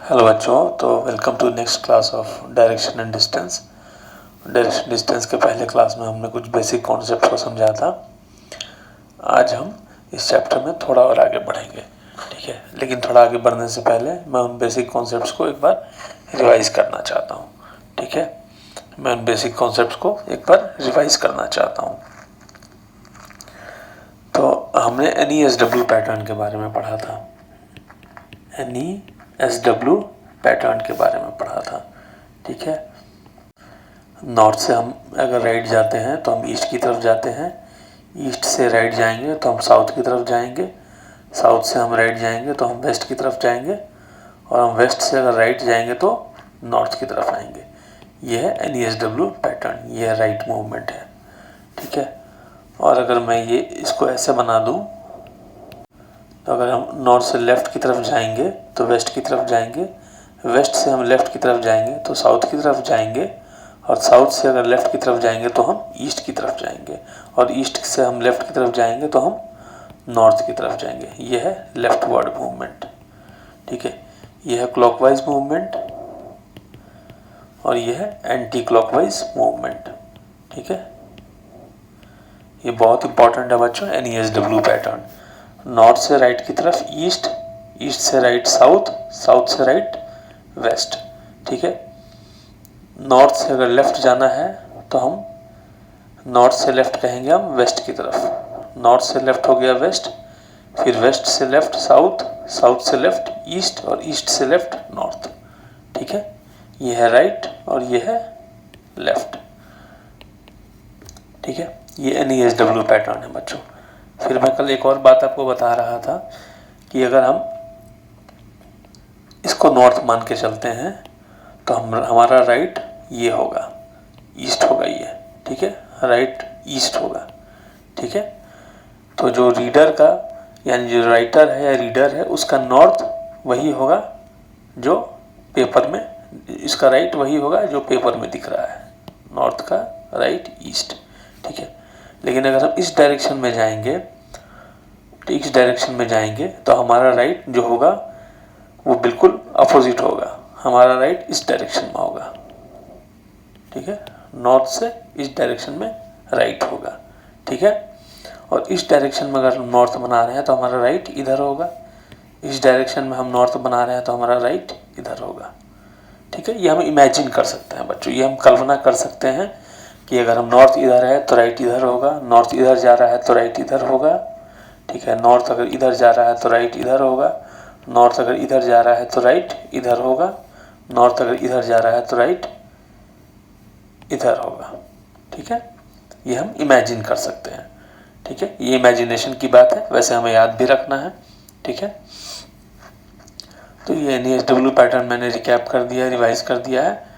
Hello बच्चों, तो welcome to next class of direction and distance. Direction distance के पहले क्लास में हमने कुछ बेसिक कॉन्सेप्ट को समझा था। आज हम इस चैप्टर में थोड़ा और आगे बढ़ेंगे, ठीक है। लेकिन थोड़ा आगे बढ़ने से पहले मैं उन बेसिक कॉन्सेप्ट्स को एक बार रिवाइज करना चाहता हूँ, ठीक है। मैं उन बेसिक कॉन्सेप्ट्स को एक बार रिवाइज करना चाहता हूँ। तो हमने NESW पैटर्न के बारे में पढ़ा था। NESW पैटर्न के बारे में पढ़ा था, ठीक है। नॉर्थ से हम अगर राइट जाते हैं तो हम ईस्ट की तरफ जाते हैं, ईस्ट से राइट जाएंगे तो हम साउथ की तरफ जाएंगे, साउथ से हम राइट जाएंगे तो हम वेस्ट की तरफ जाएंगे, और हम वेस्ट से अगर राइट जाएंगे तो नॉर्थ की तरफ आएंगे। यह है NESW पैटर्न, यह राइट मूवमेंट है, ठीक है। और अगर मैं ये इसको ऐसे बना दूं, तो अगर हम नॉर्थ से लेफ़्ट की तरफ जाएंगे तो वेस्ट की तरफ जाएंगे, वेस्ट से हम लेफ़्ट की तरफ जाएंगे तो साउथ की तरफ जाएंगे, और साउथ से अगर लेफ़्ट की तरफ जाएंगे तो हम ईस्ट की तरफ जाएंगे, और ईस्ट से हम लेफ़्ट की तरफ जाएंगे तो हम नॉर्थ की तरफ जाएंगे। यह है लेफ्ट वर्ड मूवमेंट, ठीक है। यह है क्लॉकवाइज मूवमेंट और यह है एंटी क्लॉकवाइज मूवमेंट, ठीक है। ये बहुत इंपॉर्टेंट है बच्चों, NESW पैटर्न। नॉर्थ से राइट की तरफ ईस्ट, ईस्ट से राइट साउथ, साउथ से राइट वेस्ट, ठीक है। नॉर्थ से अगर लेफ़्ट जाना है तो हम नॉर्थ से लेफ़्ट कहेंगे हम वेस्ट की तरफ, नॉर्थ से लेफ़्ट हो गया वेस्ट, फिर वेस्ट से लेफ़्ट साउथ, साउथ से लेफ़्ट ईस्ट, और ईस्ट से लेफ़्ट नॉर्थ, ठीक है। ये है राइट और ये है लेफ़्ट, ठीक है। ये NESW पैटर्न है बच्चों। फिर मैं कल एक और बात आपको बता रहा था कि अगर हम इसको नॉर्थ मान के चलते हैं तो हमारा राइट ये होगा, ईस्ट होगा ये, ठीक है। राइट ईस्ट होगा, ठीक है। तो जो रीडर का यानी जो राइटर है या रीडर है उसका नॉर्थ वही होगा जो पेपर में, इसका राइट वही होगा जो पेपर में दिख रहा है, नॉर्थ का राइट ईस्ट, ठीक है। लेकिन अगर हम इस डायरेक्शन में जाएंगे, तो इस डायरेक्शन में जाएंगे तो हमारा राइट जो होगा वो बिल्कुल अपोजिट होगा, हमारा राइट इस डायरेक्शन में होगा, ठीक है। नॉर्थ से इस डायरेक्शन में राइट होगा, ठीक है। और इस डायरेक्शन में अगर हम नॉर्थ बना रहे हैं तो हमारा राइट इधर होगा, इस डायरेक्शन में हम नॉर्थ बना रहे हैं तो हमारा राइट इधर होगा, ठीक है। ये हम इमेजिन कर सकते हैं बच्चों, ये हम कल्पना कर सकते हैं कि अगर हम नॉर्थ इधर है तो राइट इधर होगा, नॉर्थ इधर जा रहा है तो राइट इधर होगा, ठीक है। नॉर्थ अगर इधर जा रहा है तो राइट इधर होगा, नॉर्थ अगर इधर जा रहा है तो राइट इधर होगा, नॉर्थ अगर इधर जा रहा है तो राइट इधर होगा, ठीक है। ये हम इमेजिन कर सकते हैं, ठीक है। ये इमेजिनेशन की बात है, वैसे हमें याद भी रखना है, ठीक है। तो ये NESW पैटर्न मैंने रिकैप कर दिया है, रिवाइज कर दिया है।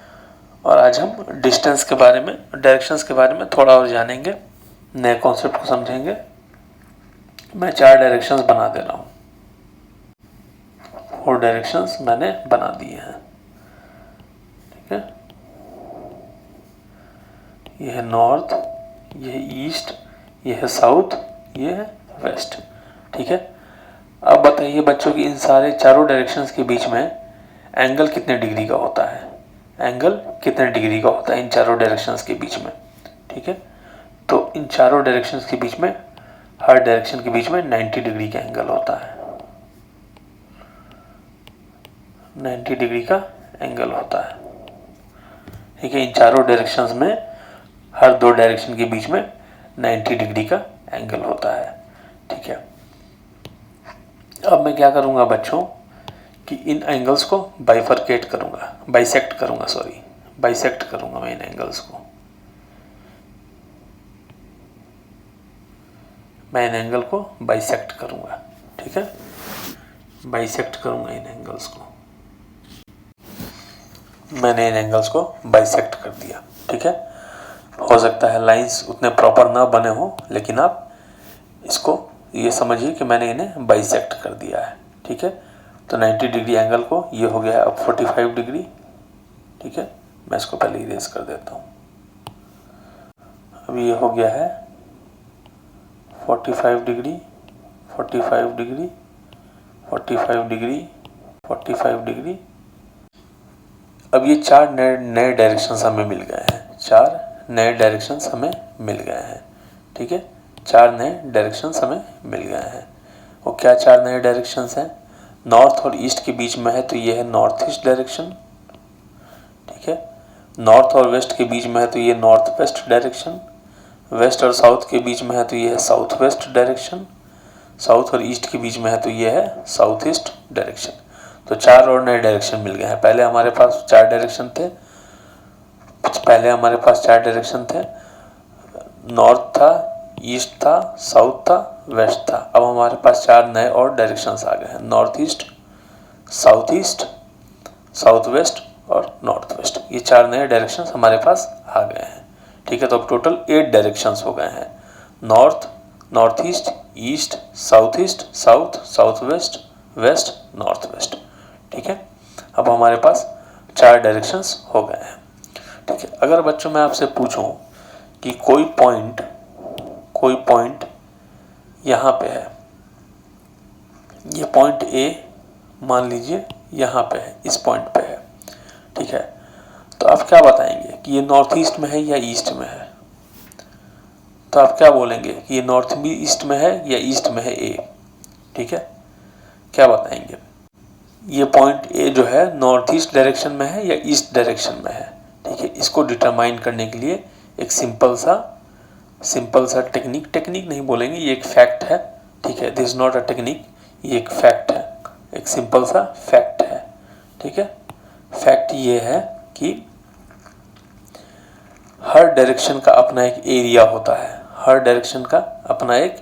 और आज हम डिस्टेंस के बारे में, डायरेक्शंस के बारे में थोड़ा और जानेंगे, नए कॉन्सेप्ट को समझेंगे। मैं 4 डायरेक्शंस बना दे रहा हूँ, 4 डायरेक्शंस मैंने बना दिए हैं, ठीक है। ये है नॉर्थ, ये है ईस्ट, ये है साउथ, ये है वेस्ट, ठीक है। अब बताइए बच्चों कि इन सारे चारों डायरेक्शंस के बीच में एंगल कितने डिग्री का होता है, एंगल कितने डिग्री का होता है इन चारों डायरेक्शंस के बीच में, ठीक है। तो इन चारों डायरेक्शंस के बीच में, हर डायरेक्शन के बीच में 90 डिग्री का एंगल होता है, 90 डिग्री का एंगल होता है, ठीक है। इन चारों डायरेक्शंस में हर 2 डायरेक्शन के बीच में 90 डिग्री का एंगल होता है, ठीक है। अब मैं क्या करूँगा बच्चों कि इन एंगल्स को बाइफरकेट करूँगा, बाइसेक्ट करूँगा, सॉरी, बाइसेक्ट करूँगा मैं इन एंगल्स को, मैं इन एंगल को बाइसेक्ट करूँगा, ठीक है। बाइसेक्ट करूँगा इन एंगल्स को, मैंने इन एंगल्स को बाइसेक्ट कर दिया, ठीक है। हो सकता है लाइंस उतने प्रॉपर ना बने हो, लेकिन आप इसको ये समझिए कि मैंने इन्हें बाइसेक्ट कर दिया है, ठीक है। तो 90 डिग्री एंगल को ये हो गया है अब 45 डिग्री, ठीक है। मैं इसको पहले इरेज कर देता हूँ। अब ये हो गया है 45 डिग्री, 45 डिग्री, 45 डिग्री, 45 डिग्री, अब ये 4 नए डायरेक्शंस हमें मिल गए हैं, 4 नए डायरेक्शंस हमें मिल गए हैं, ठीक है। 4 नए डायरेक्शंस हमें मिल गए हैं। वो क्या 4 नए डायरेक्शंस हैं? नॉर्थ और ईस्ट के बीच में है तो ये है नॉर्थ ईस्ट डायरेक्शन, ठीक है। नॉर्थ और वेस्ट के बीच में है तो ये नॉर्थ वेस्ट डायरेक्शन। वेस्ट और साउथ के बीच में है तो ये है साउथ वेस्ट डायरेक्शन। साउथ और ईस्ट के बीच में है तो ये है साउथ ईस्ट डायरेक्शन। तो 4 और नए डायरेक्शन मिल गए हैं। पहले हमारे पास 4 डायरेक्शन थे, नॉर्थ था, ईस्ट था, साउथ था, वेस्ट था। अब हमारे पास 4 नए और डायरेक्शंस आ गए हैं, नॉर्थ ईस्ट, साउथ वेस्ट और नॉर्थ वेस्ट। ये 4 नए डायरेक्शंस हमारे पास आ गए हैं, ठीक है। तो अब टोटल 8 डायरेक्शंस हो गए हैं, north, north east, south east, south west, west, north west, ठीक है। अब हमारे पास 4 डायरेक्शंस हो गए हैं, ठीक है। अगर बच्चों मैं आपसे पूछूं कि कोई पॉइंट यहाँ पे है, ये पॉइंट ए मान लीजिए यहाँ पे है, इस पॉइंट पे है, ठीक है। तो आप क्या बताएंगे कि ये नॉर्थ ईस्ट में है या ईस्ट में है? तो आप क्या बोलेंगे कि ये नॉर्थ ईस्ट में है या ईस्ट में है ए, ठीक है। क्या बताएंगे? ये पॉइंट ए जो है नॉर्थ ईस्ट डायरेक्शन में है या ईस्ट डायरेक्शन में है, ठीक है। इसको डिटरमाइन करने के लिए एक सिंपल सा टेक्निक नहीं बोलेंगे, ये एक फैक्ट है, ठीक है। This is not a technique, ये एक फैक्ट है, एक सिंपल सा फैक्ट है, ठीक है। फैक्ट ये है कि हर डायरेक्शन का अपना एक एरिया होता है, हर डायरेक्शन का अपना एक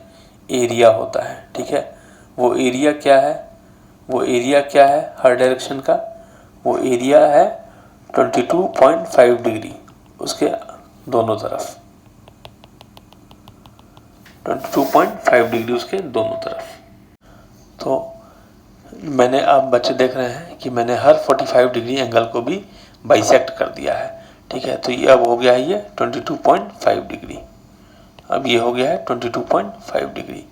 एरिया होता है, ठीक है। वो एरिया क्या है हर डायरेक्शन का? वो एरिया है 22.5 डिग्री, उसके दोनों तरफ 22.5 डिग्री उसके दोनों तरफ। तो मैंने, आप बच्चे देख रहे हैं कि मैंने हर 45 डिग्री एंगल को भी बाइसेक्ट कर दिया है, ठीक है। तो ये अब हो गया है ये 22.5 डिग्री, अब ये हो गया है 22.5 डिग्री,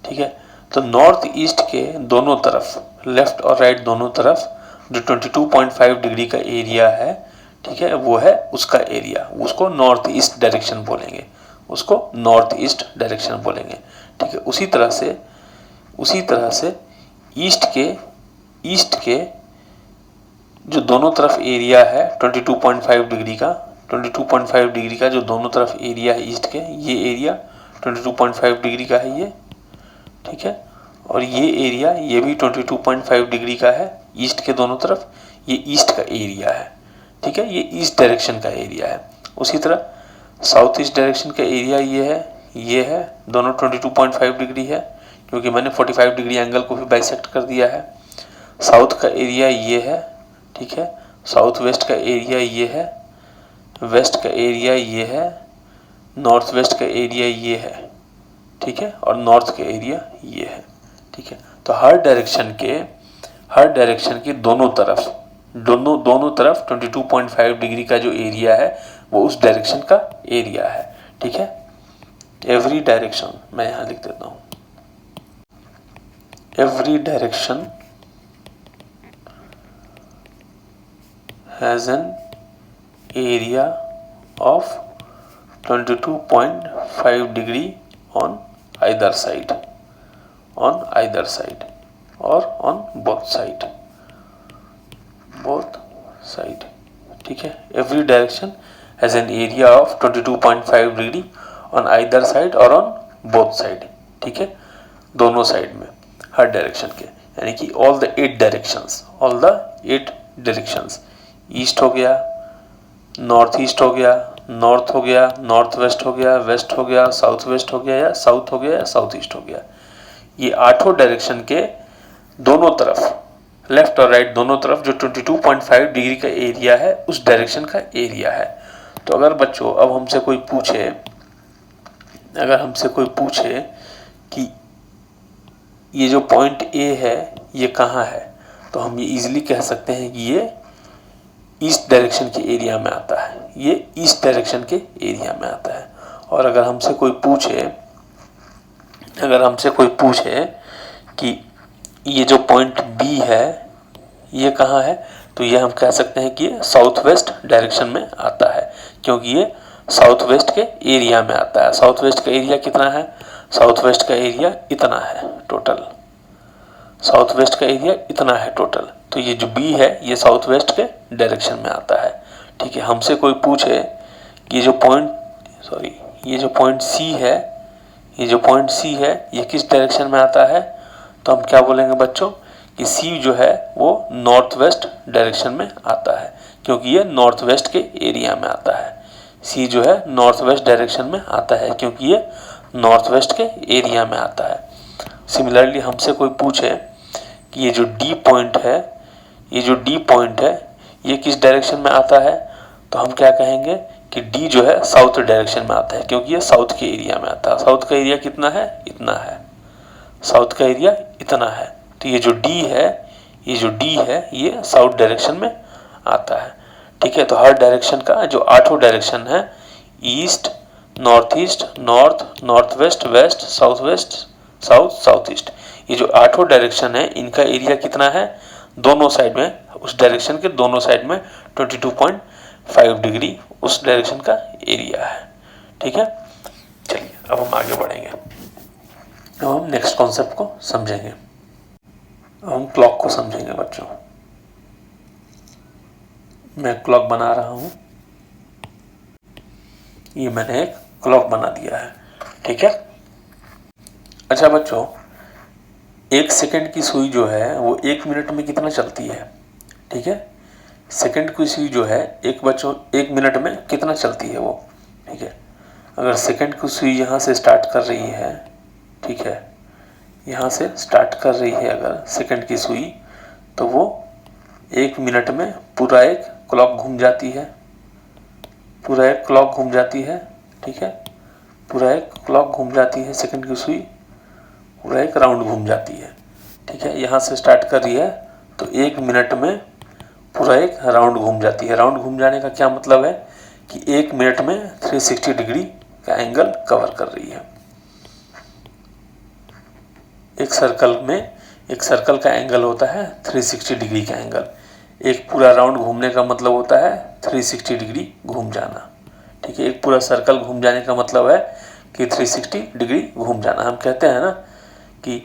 ठीक है। तो नॉर्थ ईस्ट के दोनों तरफ, लेफ्ट और राइट दोनों तरफ जो 22.5 डिग्री का एरिया है, ठीक है, वो है उसका एरिया, उसको नॉर्थ ईस्ट डायरेक्शन बोलेंगे, ठीक है। उसी तरह से ईस्ट के जो दोनों तरफ एरिया है 22.5 डिग्री का, 22.5 डिग्री का जो दोनों तरफ एरिया है ईस्ट के, ये एरिया 22.5 डिग्री का है ये, ठीक है। और ये एरिया ये भी 22.5 डिग्री का है ईस्ट के दोनों तरफ, ये ईस्ट का एरिया है, ठीक है। ये ईस्ट डायरेक्शन का एरिया है। उसी तरह साउथ ईस्ट डायरेक्शन का एरिया ये है, दोनों 22.5 डिग्री है, क्योंकि मैंने 45 डिग्री एंगल को भी बाइसेक्ट कर दिया है। साउथ का एरिया ये है, ठीक है। साउथ वेस्ट का एरिया ये है, वेस्ट का एरिया ये है, नॉर्थ वेस्ट का एरिया ये है, ठीक है। और नॉर्थ का एरिया ये है, ठीक है। तो हर डायरेक्शन के दोनों तरफ 22.5 डिग्री का जो एरिया है वो उस डायरेक्शन का एरिया है, ठीक है। एवरी डायरेक्शन, मैं यहाँ लिख देता हूँ, every direction has an area of 22.5 degree on either side or on both side, ठीक है। every direction has an area of 22.5 degree on either side or on both side, ठीक है, दोनों साइड में हर डायरेक्शन के, यानी कि all the 8 directions, ईस्ट हो गया, नॉर्थ ईस्ट हो गया, नॉर्थ हो गया, नॉर्थ वेस्ट हो गया, वेस्ट हो गया, साउथ वेस्ट हो गया, या साउथ हो गया, या साउथ ईस्ट हो गया। ये 8 डायरेक्शन के दोनों तरफ, लेफ्ट और राइट दोनों तरफ जो 22.5 डिग्री का एरिया है उस डायरेक्शन का एरिया है। तो अगर बच्चों अब हमसे कोई पूछे कि ये जो पॉइंट ए है ये कहाँ है, तो हम ये इजीली कह सकते हैं कि ये ईस्ट डायरेक्शन के एरिया में आता है, ये ईस्ट डायरेक्शन के एरिया में आता है। और अगर हमसे कोई पूछे कि ये जो पॉइंट बी है ये कहाँ है, तो ये हम कह सकते हैं कि ये साउथ वेस्ट डायरेक्शन में आता है, क्योंकि ये साउथ वेस्ट के एरिया में आता है। साउथ वेस्ट का एरिया कितना है, साउथ वेस्ट का एरिया इतना है टोटल, साउथ वेस्ट का एरिया इतना है टोटल। तो ये जो बी है ये साउथ वेस्ट के डायरेक्शन में आता है। ठीक है, हमसे कोई पूछे कि ये जो पॉइंट सी है, ये जो पॉइंट सी है ये किस डायरेक्शन में आता है, तो हम क्या बोलेंगे बच्चों कि सी जो है वो नॉर्थ वेस्ट डायरेक्शन में आता है, क्योंकि ये नॉर्थ वेस्ट के एरिया में आता है। सी जो है नॉर्थ वेस्ट डायरेक्शन में आता है क्योंकि ये नॉर्थ वेस्ट के एरिया में आता है। सिमिलरली हमसे कोई पूछे कि ये जो डी पॉइंट है, ये जो डी पॉइंट है ये किस डायरेक्शन में आता है, तो हम क्या कहेंगे कि डी जो है साउथ डायरेक्शन में आता है, क्योंकि ये साउथ के एरिया में आता है। साउथ का एरिया कितना है, इतना है, साउथ का एरिया इतना है। तो ये जो डी है, ये जो डी है ये साउथ डायरेक्शन में आता है। ठीक है, तो हर डायरेक्शन का जो 8 डायरेक्शन है, east, north east, north, north west, west, south west, south, south east, ये जो 8 डायरेक्शन है इनका एरिया कितना है, दोनों साइड में, उस डायरेक्शन के दोनों साइड में 22.5 डिग्री उस डायरेक्शन का एरिया है। ठीक है, चलिए अब हम आगे बढ़ेंगे। अब हम नेक्स्ट कॉन्सेप्ट को समझेंगे। अब हम क्लॉक को समझेंगे बच्चों। मैं क्लॉक बना रहा हूं, ये मैंने एक क्लॉक बना दिया है। ठीक है, अच्छा बच्चों, 1 सेकंड की सुई जो है वो 1 मिनट में कितना चलती है। ठीक है, सेकंड की सुई जो है एक मिनट में कितना चलती है वो। ठीक है, अगर सेकंड की सुई यहाँ से स्टार्ट कर रही है, ठीक है, यहाँ से स्टार्ट कर रही है अगर सेकंड की सुई, तो वो 1 मिनट में पूरा एक क्लॉक घूम जाती है, पूरा एक क्लॉक घूम जाती है। ठीक है, पूरा एक क्लॉक घूम जाती है, सेकंड की सुई पूरा एक राउंड घूम जाती है। ठीक है, यहाँ से स्टार्ट कर रही है तो 1 मिनट में पूरा एक राउंड घूम जाती है। राउंड घूम जाने का क्या मतलब है कि 1 मिनट में 360 डिग्री का एंगल कवर कर रही है। एक सर्कल का एंगल होता है 360 डिग्री का एंगल। एक पूरा राउंड घूमने का मतलब होता है 360 डिग्री घूम जाना। ठीक है, एक पूरा सर्कल घूम जाने का मतलब है कि 360 डिग्री घूम जाना। हम कहते हैं ना कि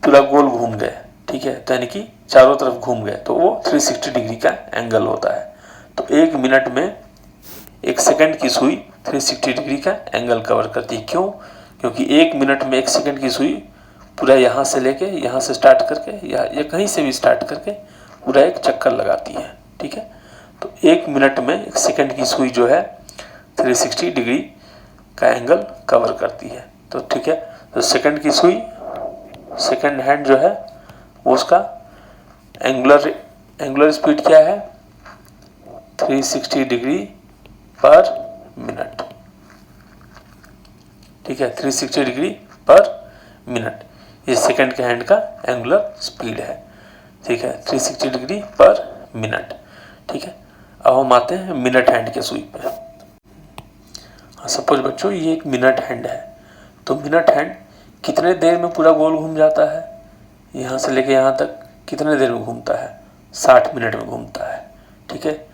पूरा गोल घूम गए, ठीक है, तो यानी कि चारों तरफ घूम गए, तो वो 360 डिग्री का एंगल होता है। तो 1 मिनट में 1 सेकंड की सुई 360 डिग्री का एंगल कवर करती है। क्यों? क्योंकि 1 मिनट में 1 सेकंड की सुई पूरा यहाँ से लेके यहाँ से स्टार्ट करके या कहीं से भी स्टार्ट करके पूरा एक चक्कर लगाती है। ठीक है, तो 1 मिनट में 1 सेकंड की सुई जो है 360 डिग्री का एंगल कवर करती है। तो ठीक है, तो सेकंड की सुई, सेकंड हैंड जो है वो उसका एंगुलर स्पीड क्या है, 360 डिग्री पर मिनट। ठीक है, 360 डिग्री पर मिनट ये सेकंड के हैंड का एंगुलर स्पीड है। ठीक है, 360 डिग्री पर मिनट। ठीक है, अब हम आते हैं मिनट हैंड के सुई पे। सपोज बच्चों ये एक मिनट हैंड है, तो मिनट हैंड कितने देर में पूरा गोल घूम जाता है, यहाँ से लेके यहाँ तक कितने देर में घूमता है, 60 मिनट में घूमता है। ठीक है,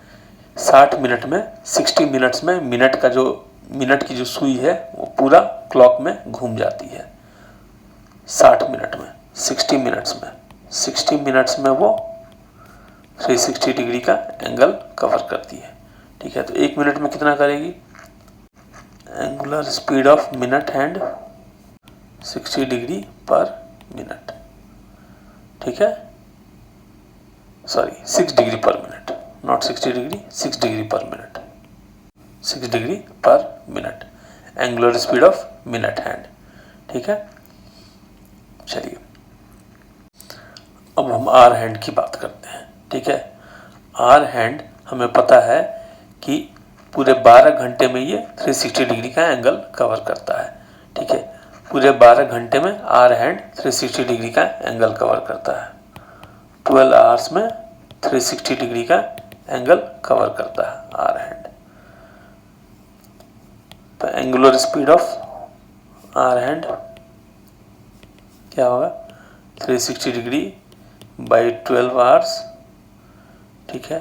60 मिनट में 60 मिनट्स में मिनट की जो सुई है वो पूरा क्लॉक में घूम जाती है। 60 मिनट में, 60 मिनट्स में वो 360 डिग्री का एंगल कवर करती है। ठीक है, तो 1 मिनट में कितना करेगी, angular speed of minute hand 60 degree पर मिनट। ठीक है, सॉरी 6 डिग्री पर मिनट, नॉट 60 डिग्री, 6 डिग्री पर मिनट, 6 डिग्री पर minute angular speed of minute hand. ठीक है, चलिए अब हम आर हैंड की बात करते हैं। ठीक है, आर हैंड हमें पता है कि पूरे 12 घंटे में ये 360 डिग्री का एंगल कवर करता है। ठीक है, पूरे 12 घंटे में आर हैंड 360 डिग्री का एंगल कवर करता है। 12 आवर्स में 360 डिग्री का एंगल कवर करता है आर हैंड। तो angular speed of hour hand क्या होगा, 360 डिग्री बाई 12 आवर्स, ठीक है,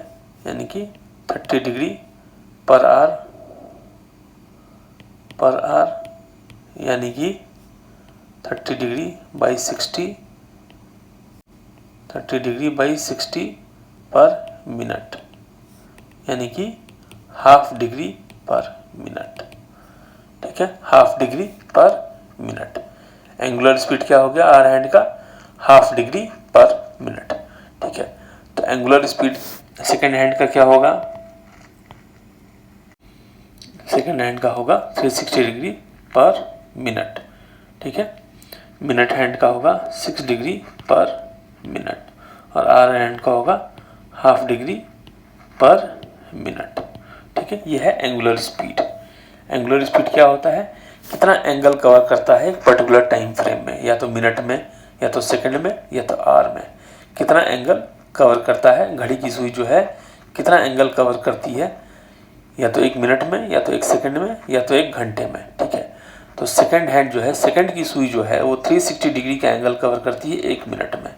यानी कि 30 डिग्री पर आवर, यानी कि 30 डिग्री बाई 60, 30 डिग्री बाई 60 पर मिनट, यानी कि हाफ डिग्री पर मिनट, ठीक है, हाफ डिग्री पर मिनट। एंगुलर स्पीड क्या हो गया आर हैंड का, हाफ डिग्री पर मिनट, ठीक है। तो एंगुलर स्पीड सेकेंड हैंड का क्या होगा, सेकेंड हैंड का होगा 360 डिग्री पर मिनट, ठीक है। मिनट हैंड का होगा 6 डिग्री पर मिनट, और आर हैंड का होगा हाफ डिग्री पर मिनट, ठीक है। यह है एंगुलर स्पीड। एंगुलर स्पीड क्या होता है, कितना एंगल कवर करता है एक पर्टिकुलर टाइम फ्रेम में, या तो मिनट में, या तो सेकंड में, या तो आवर में, कितना एंगल कवर करता है। घड़ी की सुई जो है कितना एंगल कवर करती है, या तो एक मिनट में, या तो एक सेकंड में, या तो एक घंटे में, ठीक है। तो सेकंड हैंड जो है, सेकंड की सुई जो है वो 360 डिग्री का एंगल कवर करती है एक मिनट में।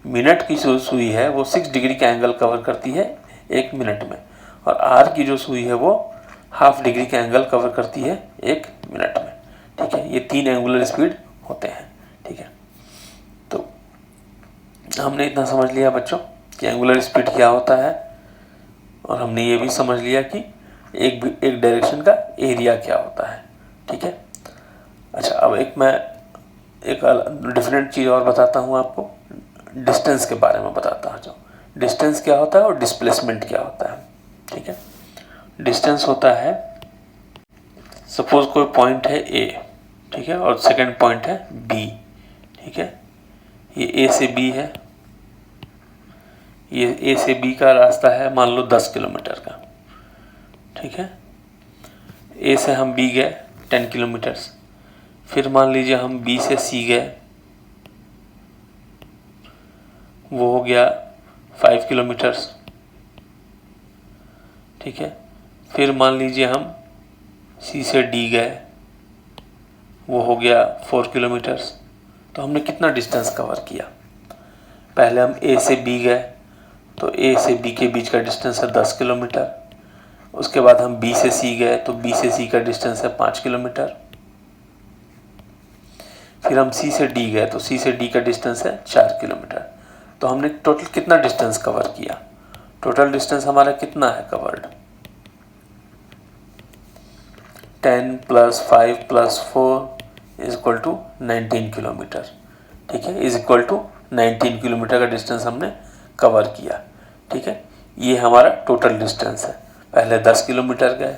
मिनट की जो सुई है वो 6 डिग्री का एंगल कवर करती है एक मिनट में, और आर की जो सुई है वो हाफ डिग्री का एंगल कवर करती है एक मिनट में, ठीक है। ये 3 एंगुलर स्पीड होते हैं, ठीक है। तो हमने इतना समझ लिया बच्चों कि एंगुलर स्पीड क्या होता है, और हमने ये भी समझ लिया कि एक डायरेक्शन का एरिया क्या होता है, ठीक है। अच्छा, अब मैं एक डिफरेंट चीज़ और बताता हूँ आपको, डिस्टेंस के बारे में बताता हूँ। डिस्टेंस क्या होता है और डिस्प्लेसमेंट क्या होता है, ठीक है। डिस्टेंस होता है, सपोज कोई पॉइंट है ए, ठीक है, और सेकंड पॉइंट है बी, ठीक है। ये ए से बी है, ये ए से बी का रास्ता है मान लो 10 किलोमीटर का, ठीक है। ए से हम बी गए 10 किलोमीटर्स, फिर मान लीजिए हम बी से सी गए, वो हो गया 5 किलोमीटर्स, ठीक है। फिर मान लीजिए हम सी से डी गए, वो हो गया 4 किलोमीटर्स। तो हमने कितना डिस्टेंस कवर किया, पहले हम ए से बी गए, तो ए से बी के बीच का डिस्टेंस है 10 किलोमीटर। उसके बाद हम बी से सी गए, तो बी से सी का डिस्टेंस है 5 किलोमीटर। फिर हम सी से डी गए, तो सी से डी का डिस्टेंस है 4 किलोमीटर। तो हमने टोटल कितना डिस्टेंस कवर किया, टोटल डिस्टेंस हमारा कितना है कवर्ड, 10 + 5 + 4 = 19 किलोमीटर, ठीक है, = 19 किलोमीटर का डिस्टेंस हमने कवर किया, ठीक है। ये हमारा टोटल डिस्टेंस है। पहले 10 किलोमीटर गए,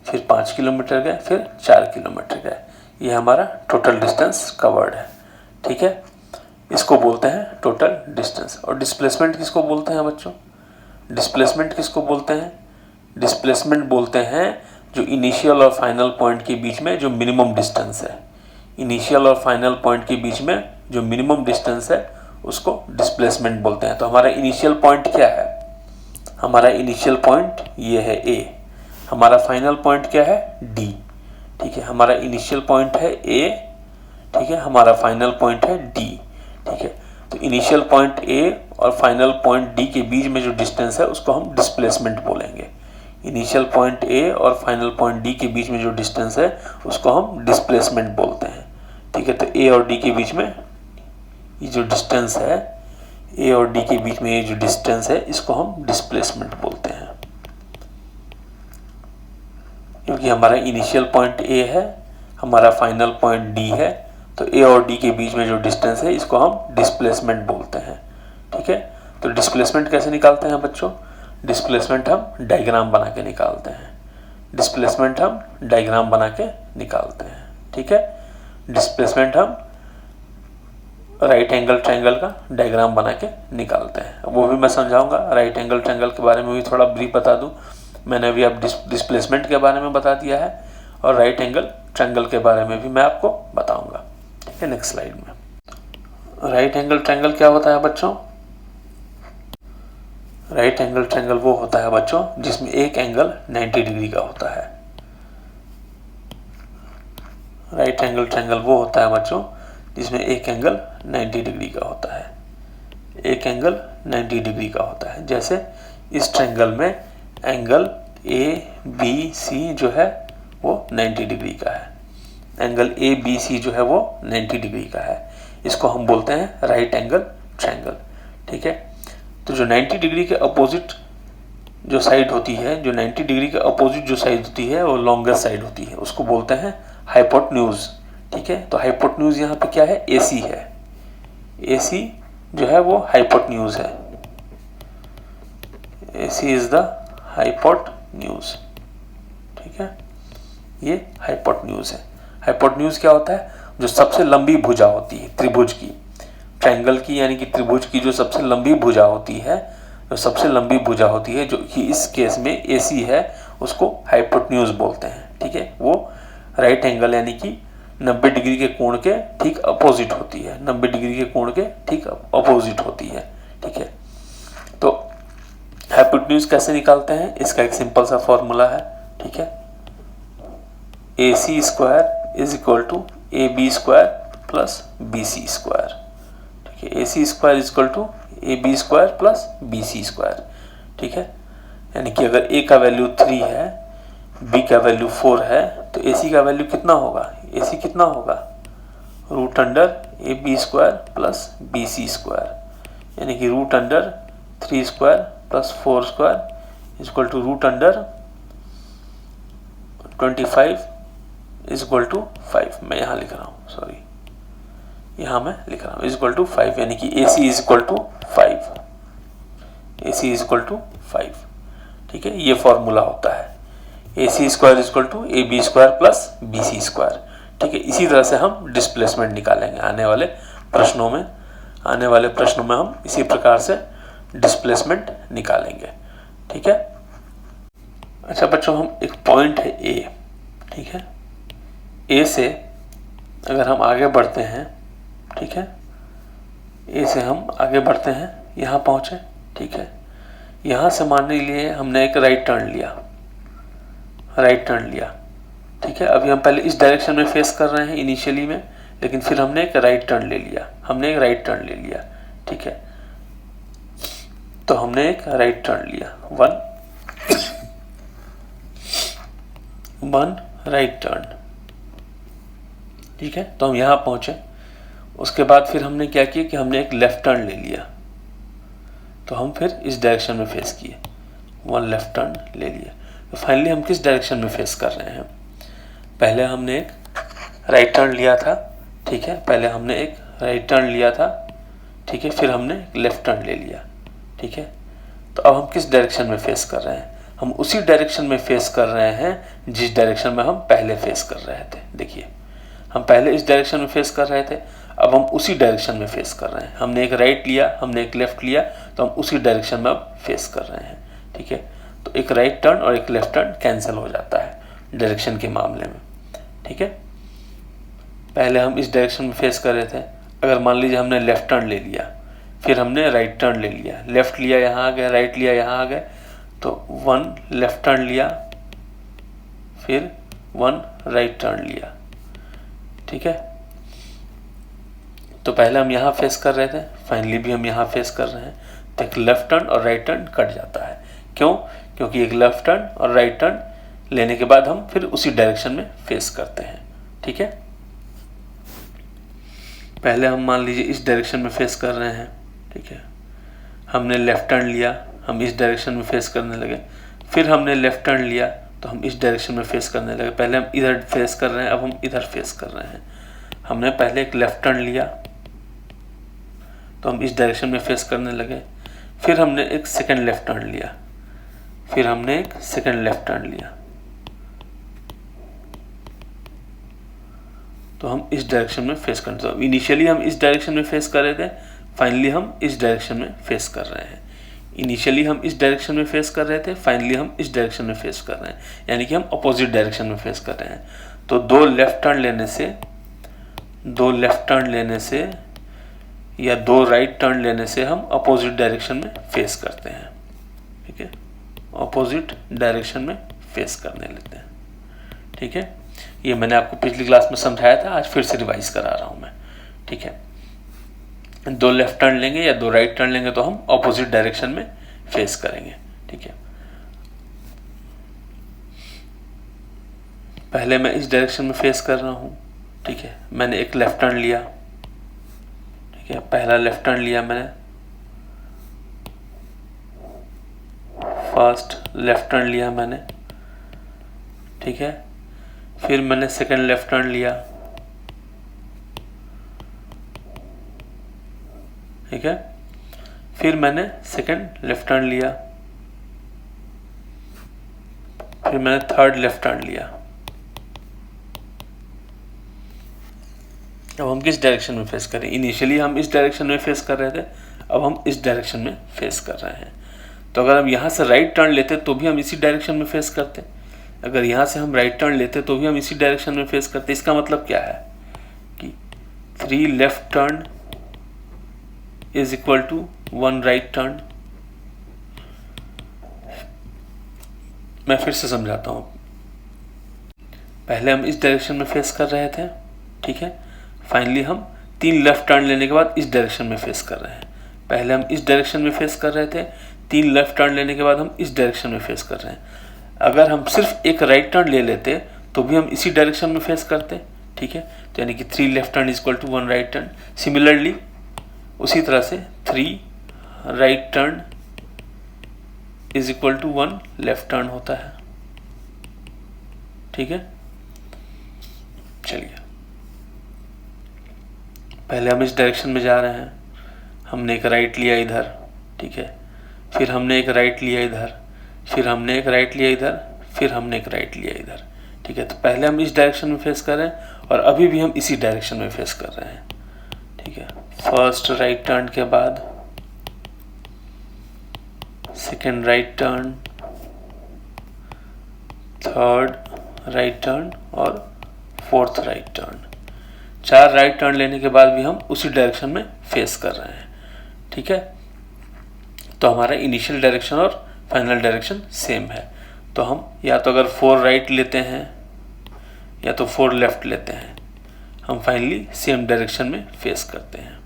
फिर 5 किलोमीटर गए, फिर 4 किलोमीटर गए। ये हमारा टोटल डिस्टेंस कवर्ड है, ठीक है। इसको बोलते हैं टोटल डिस्टेंस। और डिस्प्लेसमेंट किसको बोलते हैं बच्चों, डिस्प्लेसमेंट किसको बोलते हैं, डिस्प्लेसमेंट बोलते हैं जो इनिशियल और फाइनल पॉइंट के बीच में जो मिनिमम डिस्टेंस है, इनिशियल और फाइनल पॉइंट के बीच में जो मिनिमम डिस्टेंस है उसको डिस्प्लेसमेंट बोलते हैं। तो हमारा इनिशियल पॉइंट क्या है, हमारा इनिशियल पॉइंट ये है ए, हमारा फाइनल पॉइंट क्या है डी, ठीक है। हमारा इनिशियल पॉइंट है ए, ठीक है, हमारा फाइनल पॉइंट है डी, ठीक है। तो इनिशियल पॉइंट ए और फाइनल पॉइंट डी के बीच में जो डिस्टेंस है उसको हम डिस्प्लेसमेंट बोलेंगे। इनिशियल पॉइंट ए और फाइनल पॉइंट डी के बीच में जो डिस्टेंस है उसको हम डिस्प्लेसमेंट बोलते हैं, ठीक है। तो ए और डी के बीच में ये जो डिस्टेंस है, ए और डी के बीच में ये जो डिस्टेंस है इसको हम डिस्प्लेसमेंट बोलते हैं, क्योंकि हमारा इनिशियल पॉइंट ए है, हमारा फाइनल पॉइंट डी है, तो ए और डी के बीच में जो डिस्टेंस है इसको हम डिस्प्लेसमेंट बोलते हैं, ठीक है। तो डिस्प्लेसमेंट कैसे निकालते हैं बच्चों, डिस्प्लेसमेंट हम डायग्राम बना के निकालते हैं, डिस्प्लेसमेंट हम डायग्राम बना के निकालते हैं, ठीक है। डिस्प्लेसमेंट हम राइट एंगल ट्रायंगल का डायग्राम बना के निकालते हैं, वो भी मैं समझाऊंगा। राइट एंगल ट्रायंगल के बारे में भी थोड़ा ब्रीफ बता दूं, मैंने अभी अब डिस्प्लेसमेंट के बारे में बता दिया है, और राइट एंगल ट्रायंगल के बारे में भी मैं आपको बताऊंगा, ठीक है। नेक्स्ट स्लाइड में राइट एंगल ट्रायंगल क्या होता है बच्चों, राइट एंगल ट्रायंगल वो होता है बच्चों जिसमें एक एंगल 90 डिग्री का होता है। राइट एंगल ट्रायंगल वो होता है बच्चों जिसमें एक एंगल 90 डिग्री का होता है, एक एंगल 90 डिग्री का होता है। जैसे इस ट्रायंगल में एंगल ABC जो है वो 90 डिग्री का है, एंगल ABC जो है वो 90 डिग्री का है। इसको हम बोलते हैं राइट एंगल ट्रायंगल, ठीक है। तो जो 90 डिग्री के अपोजिट जो साइड होती है, जो 90 डिग्री के अपोजिट जो साइड होती है वो लॉन्गेस्ट साइड होती है, उसको बोलते हैं हाइपोटेन्यूज, ठीक है। तो हाइपोटेन्यूज यहाँ पे क्या है, AC है, AC जो है वो हाइपोटेन्यूज है, AC इज द हाइपोटेन्यूज, ठीक है। ये हाइपोटेन्यूज है। हाइपोटेन्यूज क्या होता है, जो सबसे लंबी भुजा होती है त्रिभुज की, ट्रायंगल की यानी कि त्रिभुज की जो सबसे लंबी भुजा होती है, जो सबसे लंबी भुजा होती है, जो कि इस केस में AC है, उसको हाइपोटेन्यूज बोलते हैं, ठीक है। वो राइट एंगल यानी कि 90 डिग्री के कोण के ठीक अपोजिट होती है, 90 डिग्री के कोण के ठीक अपोजिट होती है, ठीक है। तो हाइपोटेन्यूज कैसे निकालते हैं, इसका एक सिंपल सा फॉर्मूला है, ठीक है। AC square is equal to AB square plus BC square, ठीक है। AC square is equal to AB square plus BC square, ठीक है। यानी कि अगर A का वैल्यू 3 है, B का वैल्यू 4 है, तो AC का वैल्यू कितना होगा, AC कितना होगा, root under AB square plus BC square, यानी कि root under 3 square plus 4 square is equal to root under 25 is equal to 5। मैं यहाँ लिख रहा हूँ, सॉरी, यहाँ मैं लिख रहा हूँ इज इक्वल टू 5, यानी कि AC is equal to 5, AC is equal to 5, ठीक है। ये फॉर्मूला होता है, AC square is equal to AB square plus BC square, ठीक है। इसी तरह से हम डिस्प्लेसमेंट निकालेंगे आने वाले प्रश्नों में, आने वाले प्रश्नों में हम इसी प्रकार से डिस्प्लेसमेंट निकालेंगे, ठीक है। अच्छा बच्चों, हम एक पॉइंट है A, ठीक है, A से अगर हम आगे बढ़ते हैं, ठीक है, A से हम आगे बढ़ते हैं, यहाँ पहुँचे, ठीक है। यहाँ से मान लीजिए हमने एक राइट टर्न लिया, राइट टर्न लिया, ठीक है। अभी हम पहले इस डायरेक्शन में फेस कर रहे हैं इनिशियली में, लेकिन फिर हमने एक राइट टर्न ले लिया, हमने एक राइट टर्न ले लिया, ठीक है। तो हमने एक राइट टर्न लिया, वन राइट टर्न, ठीक है। तो हम यहाँ पहुँचे, उसके बाद फिर हमने क्या किया कि हमने एक लेफ्ट टर्न ले लिया, तो हम फिर इस डायरेक्शन में फेस किए, वन लेफ्ट टर्न ले लिया। तो फाइनली हम किस डायरेक्शन में फेस कर रहे हैं, पहले हमने एक राइट टर्न लिया था, ठीक है, पहले हमने एक राइट टर्न लिया था, ठीक है, फिर हमने एक लेफ्ट टर्न ले लिया, ठीक है। तो अब हम किस डायरेक्शन में फेस कर रहे हैं, हम उसी डायरेक्शन में फेस कर रहे हैं जिस डायरेक्शन में हम पहले फेस कर रहे थे। देखिए, हम पहले इस डायरेक्शन में फेस कर रहे थे, अब हम उसी डायरेक्शन में फेस कर रहे हैं। हमने एक राइट लिया, हमने एक लेफ्ट लिया, तो हम उसी डायरेक्शन में अब फेस कर रहे हैं, ठीक है। तो एक राइट टर्न और एक लेफ्ट टर्न कैंसिल हो जाता है डायरेक्शन के मामले में, ठीक है। पहले हम इस डायरेक्शन में फेस कर रहे थे, अगर मान लीजिए हमने लेफ्ट टर्न ले लिया, फिर हमने राइट टर्न ले लिया, लेफ्ट लिया यहाँ आ गए, राइट लिया यहाँ आ गए, तो वन लेफ्ट टर्न लिया, फिर वन राइट टर्न लिया, ठीक है। तो पहले हम यहाँ फेस कर रहे थे, फाइनली भी हम यहाँ फेस कर रहे हैं, तो एक लेफ्ट टर्न और राइट टर्न कट जाता है। क्यों? क्योंकि एक लेफ्ट टर्न और राइट टर्न लेने के बाद हम फिर उसी डायरेक्शन में फेस करते हैं, ठीक है। पहले हम मान लीजिए इस डायरेक्शन में फेस कर रहे हैं, ठीक है, हमने लेफ्ट टर्न लिया, हम इस डायरेक्शन में फेस करने लगे, फिर हमने लेफ्ट टर्न लिया, तो हम इस डायरेक्शन में फेस करने लगे। पहले हम इधर फेस कर रहे हैं, अब हम इधर फेस कर रहे हैं। हमने पहले एक लेफ्ट टर्न लिया, तो हम इस डायरेक्शन में फेस करने लगे, फिर हमने एक सेकंड लेफ्ट टर्न लिया, फिर हमने एक सेकंड लेफ्ट टर्न लिया, तो हम इस डायरेक्शन में फेस कर रहे थे। इनिशियली हम इस डायरेक्शन में फेस कर रहे थे, फाइनली हम इस डायरेक्शन में फेस कर रहे हैं। इनिशियली हम इस डायरेक्शन में फेस कर रहे थे, फाइनली हम इस डायरेक्शन में फेस कर रहे हैं, यानी कि हम अपोजिट डायरेक्शन में फेस कर रहे हैं। तो दो लेफ्ट टर्न लेने से या दो राइट टर्न लेने से हम अपोजिट डायरेक्शन में फेस करते हैं, ठीक है, अपोजिट डायरेक्शन में फेस करने लेते हैं, ठीक है। ये मैंने आपको पिछली क्लास में समझाया था, आज फिर से रिवाइज करा रहा हूँ मैं, ठीक है। 2 लेफ्ट टर्न लेंगे या 2 राइट टर्न लेंगे तो हम ऑपोजिट डायरेक्शन में फेस करेंगे, ठीक है। पहले मैं इस डायरेक्शन में फेस कर रहा हूँ, ठीक है। मैंने एक लेफ्ट टर्न लिया, ठीक है, पहला लेफ्ट टर्न लिया मैंने, फर्स्ट लेफ्ट टर्न लिया मैंने, ठीक है। फिर मैंने सेकंड लेफ्ट टर्न लिया, ठीक है। फिर मैंने सेकंड लेफ्ट टर्न लिया, फिर मैंने थर्ड लेफ्ट टर्न लिया। अब हम किस डायरेक्शन में फेस करें? इनिशियली हम इस डायरेक्शन में फेस कर रहे थे, अब हम इस डायरेक्शन में फेस कर रहे हैं। तो अगर हम यहाँ से राइट टर्न लेते तो भी हम इसी डायरेक्शन में फेस करते, अगर यहाँ से हम राइट टर्न लेते तो भी हम इसी डायरेक्शन में फेस करते। इसका मतलब क्या है कि 3 left turn is equal to 1 right turn. मैं फिर से समझाता हूँ। पहले हम इस डायरेक्शन में फेस कर रहे थे, ठीक है। फाइनली हम 3 लेफ्ट टर्न लेने के बाद इस डायरेक्शन में फेस कर रहे हैं। पहले हम इस डायरेक्शन में फेस कर रहे थे, 3 लेफ्ट टर्न लेने के बाद हम इस डायरेक्शन में फेस कर रहे हैं। अगर हम सिर्फ एक राइट टर्न ले लेते तो भी हम इसी डायरेक्शन में फेस करते, ठीक है। तो यानी कि 3 left turn is equal to 1 right turn. Similarly उसी तरह से 3 right turn is equal to 1 left turn होता है, ठीक है। चलिए, पहले हम इस डायरेक्शन में जा रहे हैं, हमने एक राइट लिया इधर, ठीक है। फिर हमने एक राइट लिया इधर, फिर हमने एक राइट लिया इधर, फिर हमने एक राइट लिया इधर, ठीक है। तो पहले हम इस डायरेक्शन में फेस कर रहे हैं और अभी भी हम इसी डायरेक्शन में फेस कर रहे हैं, ठीक है। फर्स्ट राइट टर्न के बाद second right turn, third right turn और fourth right turn. 4 right turn लेने के बाद भी हम उसी डायरेक्शन में फेस कर रहे हैं, ठीक है। तो हमारा इनिशियल डायरेक्शन और फाइनल डायरेक्शन सेम है। तो हम या तो अगर 4 राइट लेते हैं या तो 4 लेफ्ट लेते हैं, हम फाइनली सेम डायरेक्शन में फेस करते हैं,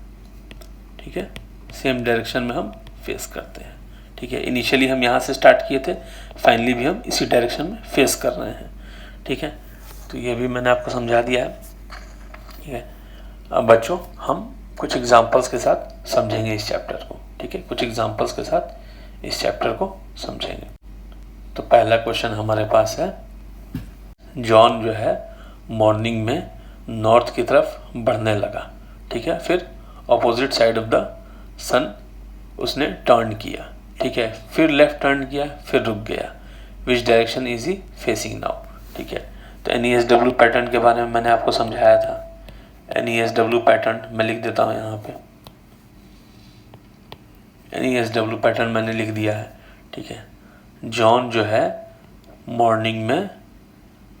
ठीक है। सेम डायरेक्शन में हम फेस करते हैं, ठीक है। इनिशियली हम यहाँ से स्टार्ट किए थे, फाइनली भी हम इसी डायरेक्शन में फेस कर रहे हैं, ठीक है। तो ये भी मैंने आपको समझा दिया है, ठीक है। अब बच्चों हम कुछ एग्जांपल्स के साथ समझेंगे इस चैप्टर को, ठीक है। कुछ एग्जांपल्स के साथ इस चैप्टर को समझेंगे। तो पहला क्वेश्चन हमारे पास है, जॉन जो है मॉर्निंग में नॉर्थ की तरफ बढ़ने लगा, ठीक है। फिर अपोजिट साइड ऑफ द सन उसने टर्न किया, ठीक है। फिर लेफ्ट टर्न किया, फिर रुक गया। विच direction is he facing now, ठीक है। तो NESW पैटर्न के बारे में मैंने आपको समझाया था। NESW पैटर्न मैं लिख देता हूँ यहाँ पे, NESW पैटर्न मैंने लिख दिया है, ठीक है। जॉन जो है मॉर्निंग में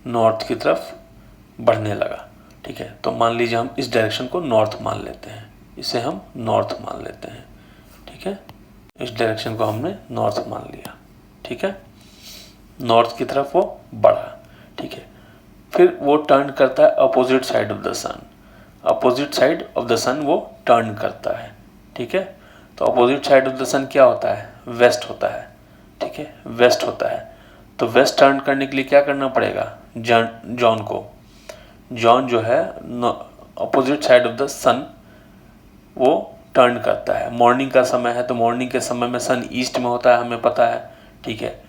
नॉर्थ की तरफ बढ़ने लगा, ठीक है। तो मान लीजिए हम इस डायरेक्शन को नॉर्थ मान लेते हैं, इसे हम नॉर्थ मान लेते हैं, ठीक है। इस डायरेक्शन को हमने नॉर्थ मान लिया, ठीक है। नॉर्थ की तरफ वो बढ़ा, ठीक है। फिर वो टर्न करता है opposite side of the sun, opposite side of the sun वो टर्न करता है, ठीक है। तो opposite side of the sun क्या होता है? वेस्ट होता है, ठीक है, वेस्ट होता है। तो वेस्ट टर्न करने के लिए क्या करना पड़ेगा? जॉन को, जॉन जो है opposite side of the sun वो टर्न करता है। मॉर्निंग का समय है तो मॉर्निंग के समय में सन ईस्ट में होता है, हमें पता है, ठीक है।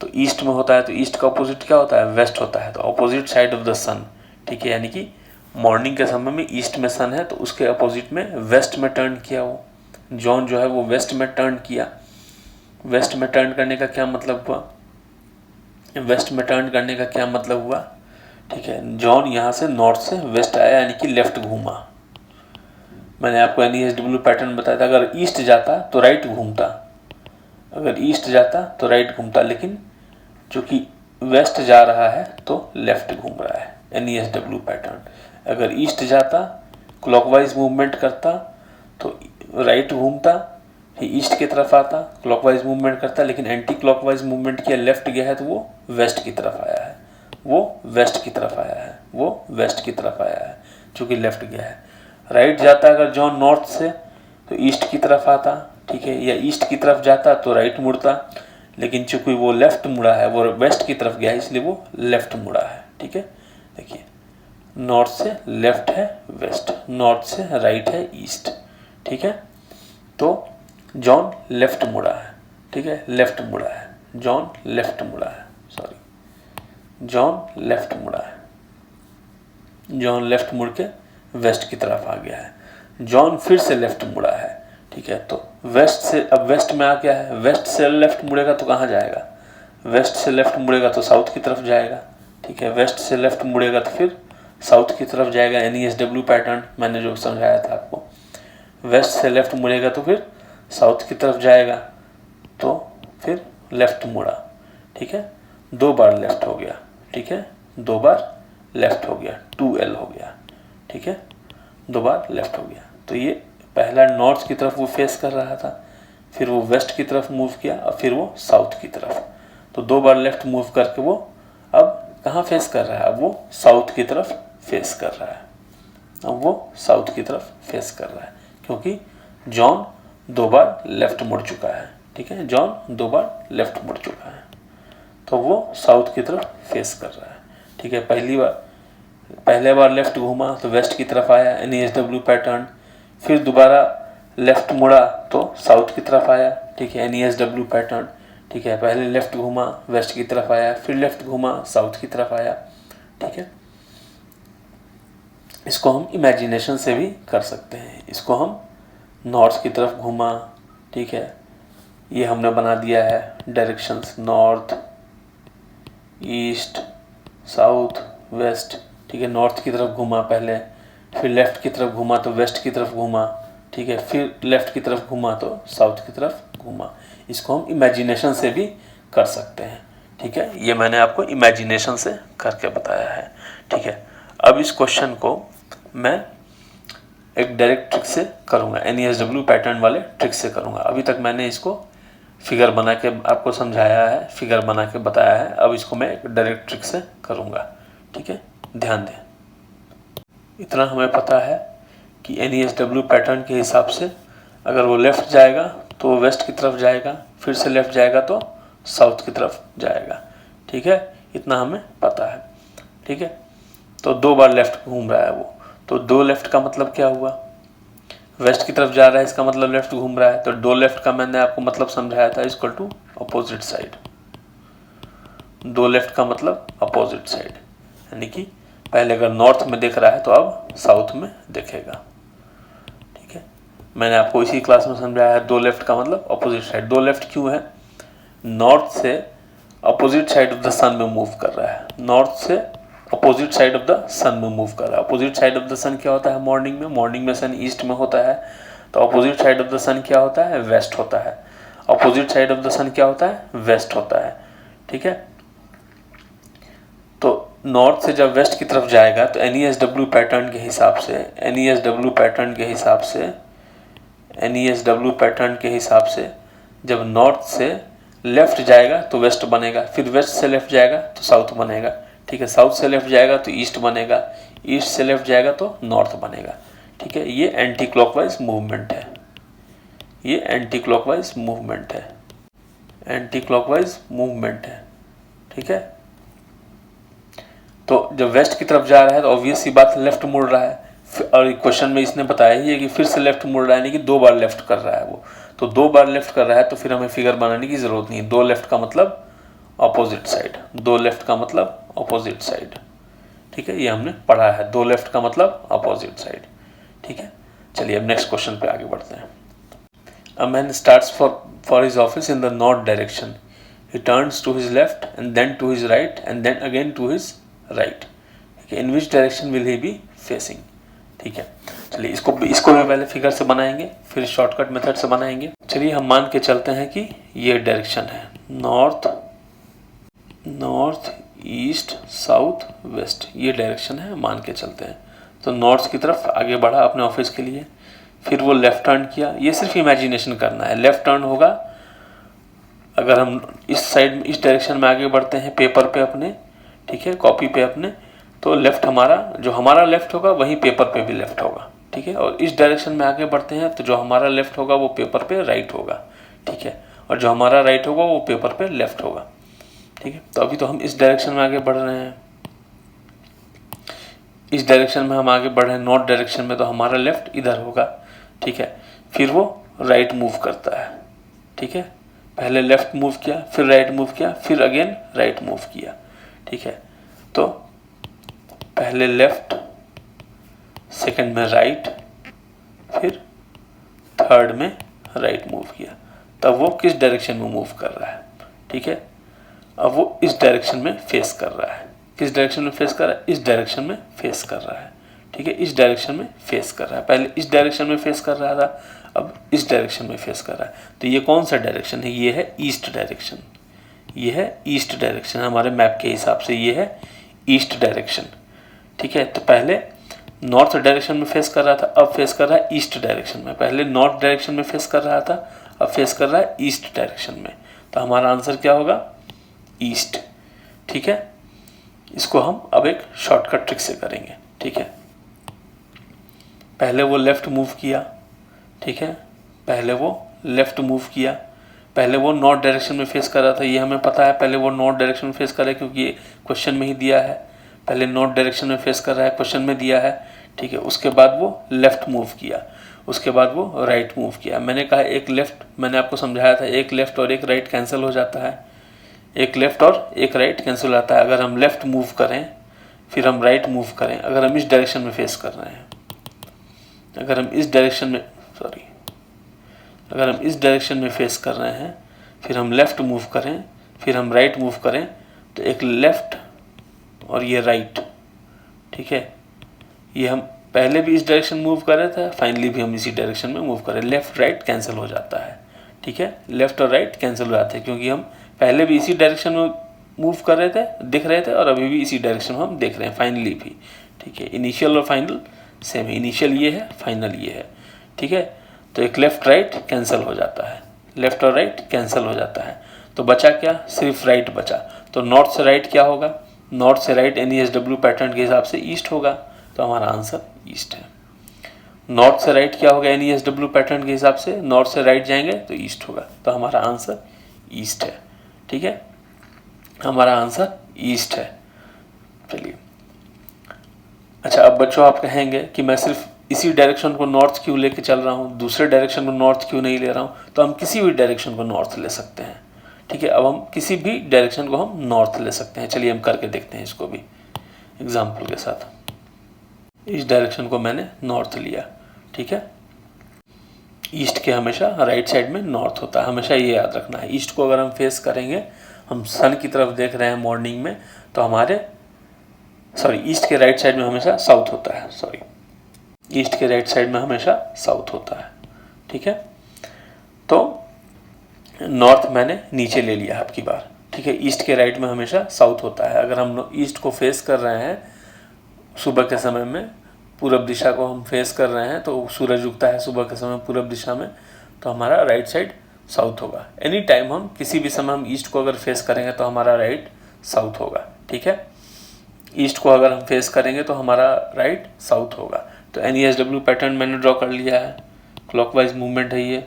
तो ईस्ट में होता है तो ईस्ट का अपोजिट क्या होता है? वेस्ट होता है। तो अपोजिट साइड ऑफ द सन, ठीक है, यानी कि मॉर्निंग के समय में ईस्ट में सन है तो उसके अपोजिट में वेस्ट में टर्न किया वो जॉन जो है वो वेस्ट में टर्न किया। वेस्ट में टर्न करने का क्या मतलब हुआ? वेस्ट में टर्न करने का क्या मतलब हुआ? ठीक है, जॉन यहाँ से नॉर्थ से वेस्ट आया यानी कि लेफ्ट घूमा। मैंने आपको NESW पैटर्न बताया था, अगर ईस्ट जाता तो राइट घूमता, अगर ईस्ट जाता तो राइट घूमता, लेकिन चूँकि वेस्ट जा रहा है तो लेफ्ट घूम रहा है। NESW पैटर्न, अगर ईस्ट जाता क्लॉकवाइज मूवमेंट करता तो राइट घूमता, फिर ईस्ट की तरफ आता, क्लॉकवाइज मूवमेंट करता, लेकिन एंटी क्लॉकवाइज मूवमेंट किया, लेफ्ट गया है तो वो वेस्ट की तरफ आया है, वो वेस्ट की तरफ आया है, वो वेस्ट की तरफ आया है, चूँकि लेफ्ट गया है। राइट जाता अगर जॉन नॉर्थ से तो ईस्ट की तरफ आता, ठीक है, या ईस्ट की तरफ जाता तो राइट मुड़ता, लेकिन चूंकि वो लेफ्ट मुड़ा है, वो वेस्ट की तरफ गया है, इसलिए वो लेफ्ट मुड़ा है, ठीक है। देखिए नॉर्थ से लेफ्ट है वेस्ट, नॉर्थ से राइट है ईस्ट, ठीक है। तो जॉन लेफ्ट मुड़ा है, ठीक है, लेफ्ट मुड़ा है, जॉन लेफ्ट मुड़ा है, सॉरी, जॉन लेफ्ट मुड़ा है, जॉन लेफ्ट मुड़ के वेस्ट की तरफ आ गया है, जॉन फिर से लेफ्ट मुड़ा है, ठीक है। तो वेस्ट से, अब वेस्ट में आ गया है, वेस्ट से लेफ्ट मुड़ेगा तो कहाँ जाएगा, वेस्ट से लेफ्ट मुड़ेगा तो साउथ की तरफ जाएगा, ठीक है, वेस्ट से लेफ्ट मुड़ेगा तो फिर साउथ की तरफ जाएगा, NESW पैटर्न मैंने जो समझाया था आपको, वेस्ट से लेफ्ट मुड़ेगा तो फिर साउथ की तरफ जाएगा, तो फिर लेफ्ट मुड़ा, ठीक है, 2 बार लेफ्ट हो गया, ठीक है, 2 बार लेफ्ट हो गया, 2L हो गया, ठीक है, 2 बार लेफ्ट हो गया। तो ये पहला नॉर्थ की तरफ वो फेस कर रहा था, फिर वो वेस्ट की तरफ मूव किया और फिर वो साउथ की तरफ, तो 2 बार लेफ्ट मूव करके वो अब कहाँ फेस कर रहा है, अब वो साउथ की तरफ फेस कर रहा है, अब वो साउथ की तरफ फेस कर रहा है, क्योंकि जॉन 2 बार लेफ्ट मुड़ चुका है, ठीक है, जॉन 2 बार लेफ्ट मुड़ चुका है, तो वो साउथ की तरफ फेस कर रहा है, ठीक है। पहले बार लेफ्ट घूमा तो वेस्ट की तरफ आया, NESW पैटर्न, फिर दोबारा लेफ्ट मुड़ा तो साउथ की तरफ आया, ठीक है, NESW पैटर्न, ठीक है, पहले लेफ्ट घूमा वेस्ट की तरफ आया, फिर लेफ्ट घूमा साउथ की तरफ आया, ठीक है। इसको हम इमेजिनेशन से भी कर सकते हैं, इसको हम नॉर्थ की तरफ घूमा, ठीक है, ये हमने बना दिया है directions, north east south waste, ठीक है, नॉर्थ की तरफ घूमा पहले, फिर लेफ्ट की तरफ घूमा तो वेस्ट की तरफ घूमा, ठीक है, फिर लेफ्ट की तरफ घूमा तो साउथ की तरफ घूमा। इसको हम इमेजिनेशन से भी कर सकते हैं, ठीक है, ये मैंने आपको इमेजिनेशन से करके बताया है, ठीक है। अब इस क्वेश्चन को मैं एक डायरेक्ट ट्रिक से करूँगा, NESW पैटर्न वाले ट्रिक से करूँगा। अभी तक मैंने इसको फिगर बना के आपको समझाया है, फिगर बना के बताया है, अब इसको मैं एक डायरेक्ट ट्रिक से करूँगा, ठीक है, ध्यान दें। इतना हमें पता है कि NESW पैटर्न के हिसाब से अगर वो लेफ़्ट जाएगा तो वो वेस्ट की तरफ जाएगा, फिर से लेफ़्ट जाएगा तो साउथ की तरफ जाएगा, ठीक है, इतना हमें पता है, ठीक है। तो 2 बार लेफ़्ट घूम रहा है वो, तो 2 लेफ़्ट का मतलब क्या हुआ, वेस्ट की तरफ जा रहा है, इसका मतलब लेफ़्ट घूम रहा है, तो 2 लेफ़्ट का मैंने आपको मतलब समझाया था, equal to opposite side, 2 left का मतलब अपोजिट साइड, यानी कि पहले अगर नॉर्थ में देख रहा है तो अब साउथ में देखेगा, ठीक है। मैंने आपको इसी क्लास में समझाया है 2 लेफ़्ट का मतलब अपोजिट साइड। 2 लेफ़्ट क्यों है, नॉर्थ से अपोजिट साइड ऑफ द सन में मूव कर रहा है, नॉर्थ से अपोजिट साइड ऑफ द सन में मूव कर रहा है। Opposite side of the sun क्या होता है, मॉर्निंग में सन ईस्ट में होता है, तो opposite side of the sun क्या होता है, वेस्ट होता है। Opposite side of the sun क्या होता है, वेस्ट होता है, ठीक है। तो नॉर्थ से जब वेस्ट की तरफ जाएगा तो NESW पैटर्न के हिसाब से जब नॉर्थ से लेफ्ट जाएगा तो वेस्ट बनेगा, फिर वेस्ट से लेफ्ट जाएगा तो साउथ बनेगा, ठीक है, साउथ से लेफ्ट जाएगा तो ईस्ट बनेगा, ईस्ट से लेफ्ट जाएगा तो नॉर्थ बनेगा, ठीक है। ये एंटी क्लॉकवाइज मूवमेंट है, ये एंटी क्लॉकवाइज मूवमेंट है, एंटी क्लॉकवाइज मूवमेंट है, ठीक है। तो जब वेस्ट की तरफ जा रहा है तो ऑब्वियस सी बात लेफ्ट मुड़ रहा है, और क्वेश्चन में इसने बताया ही है कि फिर से लेफ्ट मुड़ रहा है, यानी कि 2 बार लेफ्ट कर रहा है वो, तो 2 बार लेफ्ट कर रहा है तो फिर हमें फिगर बनाने की ज़रूरत नहीं है। 2 लेफ्ट का मतलब अपोजिट साइड, 2 लेफ्ट का मतलब अपोजिट साइड, ठीक है, ये हमने पढ़ा है, 2 लेफ्ट का मतलब अपोजिट साइड, ठीक है। चलिए अब नेक्स्ट क्वेश्चन पे आगे बढ़ते हैं। A man starts for his office in the north direction, he turns to his left and then to his right and then again to his right, ठीक है, in which direction will he be facing, ठीक है। चलिए इसको भी पहले figure से बनाएंगे, फिर शॉर्टकट मेथड से बनाएंगे। चलिए हम मान के चलते हैं कि ये डायरेक्शन है, नॉर्थ ईस्ट साउथ वेस्ट, ये डायरेक्शन है, मान के चलते हैं। तो नॉर्थ की तरफ आगे बढ़ा अपने ऑफिस के लिए, फिर वो लेफ्ट टर्न किया, ये सिर्फ इमेजिनेशन करना है, लेफ्ट टर्न होगा अगर हम इस साइड इस डायरेक्शन में आगे बढ़ते हैं पेपर पे अपने, ठीक है, कॉपी पे अपने, तो लेफ्ट हमारा जो हमारा लेफ्ट होगा वही पेपर पे भी लेफ्ट होगा, ठीक है। और इस डायरेक्शन में आगे बढ़ते हैं तो जो हमारा लेफ्ट होगा वो पेपर पे राइट होगा, ठीक है, और जो हमारा राइट होगा वो पेपर पे लेफ्ट होगा, ठीक है। तो अभी तो हम इस डायरेक्शन में आगे बढ़ रहे हैं, इस डायरेक्शन में हम आगे बढ़ रहे हैं, नॉर्थ डायरेक्शन में, तो हमारा लेफ्ट इधर होगा, ठीक है। फिर वो राइट मूव करता है, ठीक है, पहले लेफ्ट मूव किया, फिर राइट मूव किया, फिर अगेन राइट मूव किया, ठीक है। तो पहले लेफ्ट, सेकंड में राइट, फिर थर्ड में राइट मूव किया, तब वो किस डायरेक्शन में मूव कर रहा है, ठीक है। अब वो इस डायरेक्शन में फेस कर रहा है, किस डायरेक्शन में फेस कर रहा है, इस डायरेक्शन में फेस कर रहा है, ठीक है, इस डायरेक्शन में फेस कर रहा है। पहले इस डायरेक्शन में फेस कर रहा था, अब इस डायरेक्शन में फेस कर रहा है। तो ये कौन सा डायरेक्शन है, ये है ईस्ट डायरेक्शन, ये है ईस्ट डायरेक्शन, हमारे मैप के हिसाब से ये है ईस्ट डायरेक्शन, ठीक है। तो पहले नॉर्थ डायरेक्शन में फेस कर रहा था, अब फेस कर रहा है ईस्ट डायरेक्शन में। पहले नॉर्थ डायरेक्शन में फेस कर रहा था, अब फेस कर रहा है ईस्ट डायरेक्शन में। तो हमारा आंसर क्या होगा, ईस्ट, ठीक है। इसको हम अब एक शॉर्टकट ट्रिक से करेंगे, ठीक है। पहले वो लेफ्ट मूव किया, ठीक है, पहले वो लेफ्ट मूव किया, पहले वो नॉर्थ डायरेक्शन में फेस कर रहा था, ये हमें पता है, पहले वो नॉर्थ डायरेक्शन में फेस कर रहा है क्योंकि ये क्वेश्चन में ही दिया है, पहले नॉर्थ डायरेक्शन में फेस कर रहा है, क्वेश्चन में दिया है, ठीक है। उसके बाद वो लेफ्ट मूव किया, उसके बाद वो राइट मूव किया। मैंने कहा एक लेफ्ट, मैंने आपको समझाया था एक लेफ्ट और एक राइट कैंसिल हो जाता है, एक लेफ्ट और एक राइट कैंसिल हो जाता है। अगर हम लेफ्ट मूव करें फिर हम राइट मूव करें, अगर हम इस डायरेक्शन में फेस कर रहे हैं, अगर हम इस डायरेक्शन में अगर हम इस डायरेक्शन में फेस कर रहे हैं, फिर हम लेफ्ट मूव करें, फिर हम राइट मूव करें, तो एक लेफ्ट और ये राइट, ठीक है, ये हम पहले भी इस डायरेक्शन मूव कर रहे थे, फाइनली भी हम इसी डायरेक्शन में मूव करें, लेफ्ट राइट कैंसिल हो जाता है, ठीक है, लेफ्ट और राइट कैंसिल हो जाते हैं क्योंकि हम पहले भी इसी डायरेक्शन में मूव कर रहे थे, दिख रहे थे, और अभी भी इसी डायरेक्शन में हम देख रहे हैं फाइनली भी, ठीक है। इनिशियल और फाइनल सेम है, इनिशियल ये है, फाइनल ये है, ठीक है। तो एक लेफ्ट राइट कैंसिल हो जाता है, लेफ्ट और राइट कैंसिल हो जाता है, तो बचा क्या, सिर्फ राइट बचा। तो नॉर्थ से राइट क्या होगा, नॉर्थ से राइट NESW पैटर्न के हिसाब से ईस्ट होगा, तो हमारा आंसर ईस्ट है। नॉर्थ से राइट क्या होगा NESW पैटर्न के हिसाब से, नॉर्थ से राइट जाएंगे तो ईस्ट होगा, तो हमारा आंसर ईस्ट है, ठीक है, हमारा आंसर ईस्ट है। चलिए, अच्छा अब बच्चों आप कहेंगे कि मैं सिर्फ इसी डायरेक्शन को नॉर्थ क्यों लेके चल रहा हूँ, दूसरे डायरेक्शन को नॉर्थ क्यों नहीं ले रहा हूँ। तो हम किसी भी डायरेक्शन को नॉर्थ ले सकते हैं, ठीक है। अब हम किसी भी डायरेक्शन को हम नॉर्थ ले सकते हैं। चलिए हम करके देखते हैं इसको भी एग्जाम्पल के साथ। इस डायरेक्शन को मैंने नॉर्थ लिया, ठीक है। ईस्ट के हमेशा राइट साइड में नॉर्थ होता है, हमेशा ये याद रखना है। ईस्ट को अगर हम फेस करेंगे, हम सन की तरफ देख रहे हैं मॉर्निंग में, तो हमारे ईस्ट के राइट साइड में हमेशा साउथ होता है, ईस्ट के राइट साइड में हमेशा साउथ होता है, ठीक है। तो नॉर्थ मैंने नीचे ले लिया आपकी बार, ठीक है। ईस्ट के राइट में हमेशा साउथ होता है। अगर हम ईस्ट को फेस कर रहे हैं सुबह के समय में, पूरब दिशा को हम फेस कर रहे हैं, तो सूरज उगता है सुबह के समय पूरब दिशा में, तो हमारा राइट साइड साउथ होगा। एनी टाइम हम किसी भी समय हम ईस्ट को अगर फेस करेंगे तो हमारा राइट साउथ होगा, ठीक है। ईस्ट को अगर हम फेस करेंगे तो हमारा राइट साउथ होगा। तो NESW पैटर्न मैंने ड्रॉ कर लिया है, क्लॉकवाइज मूवमेंट है ये,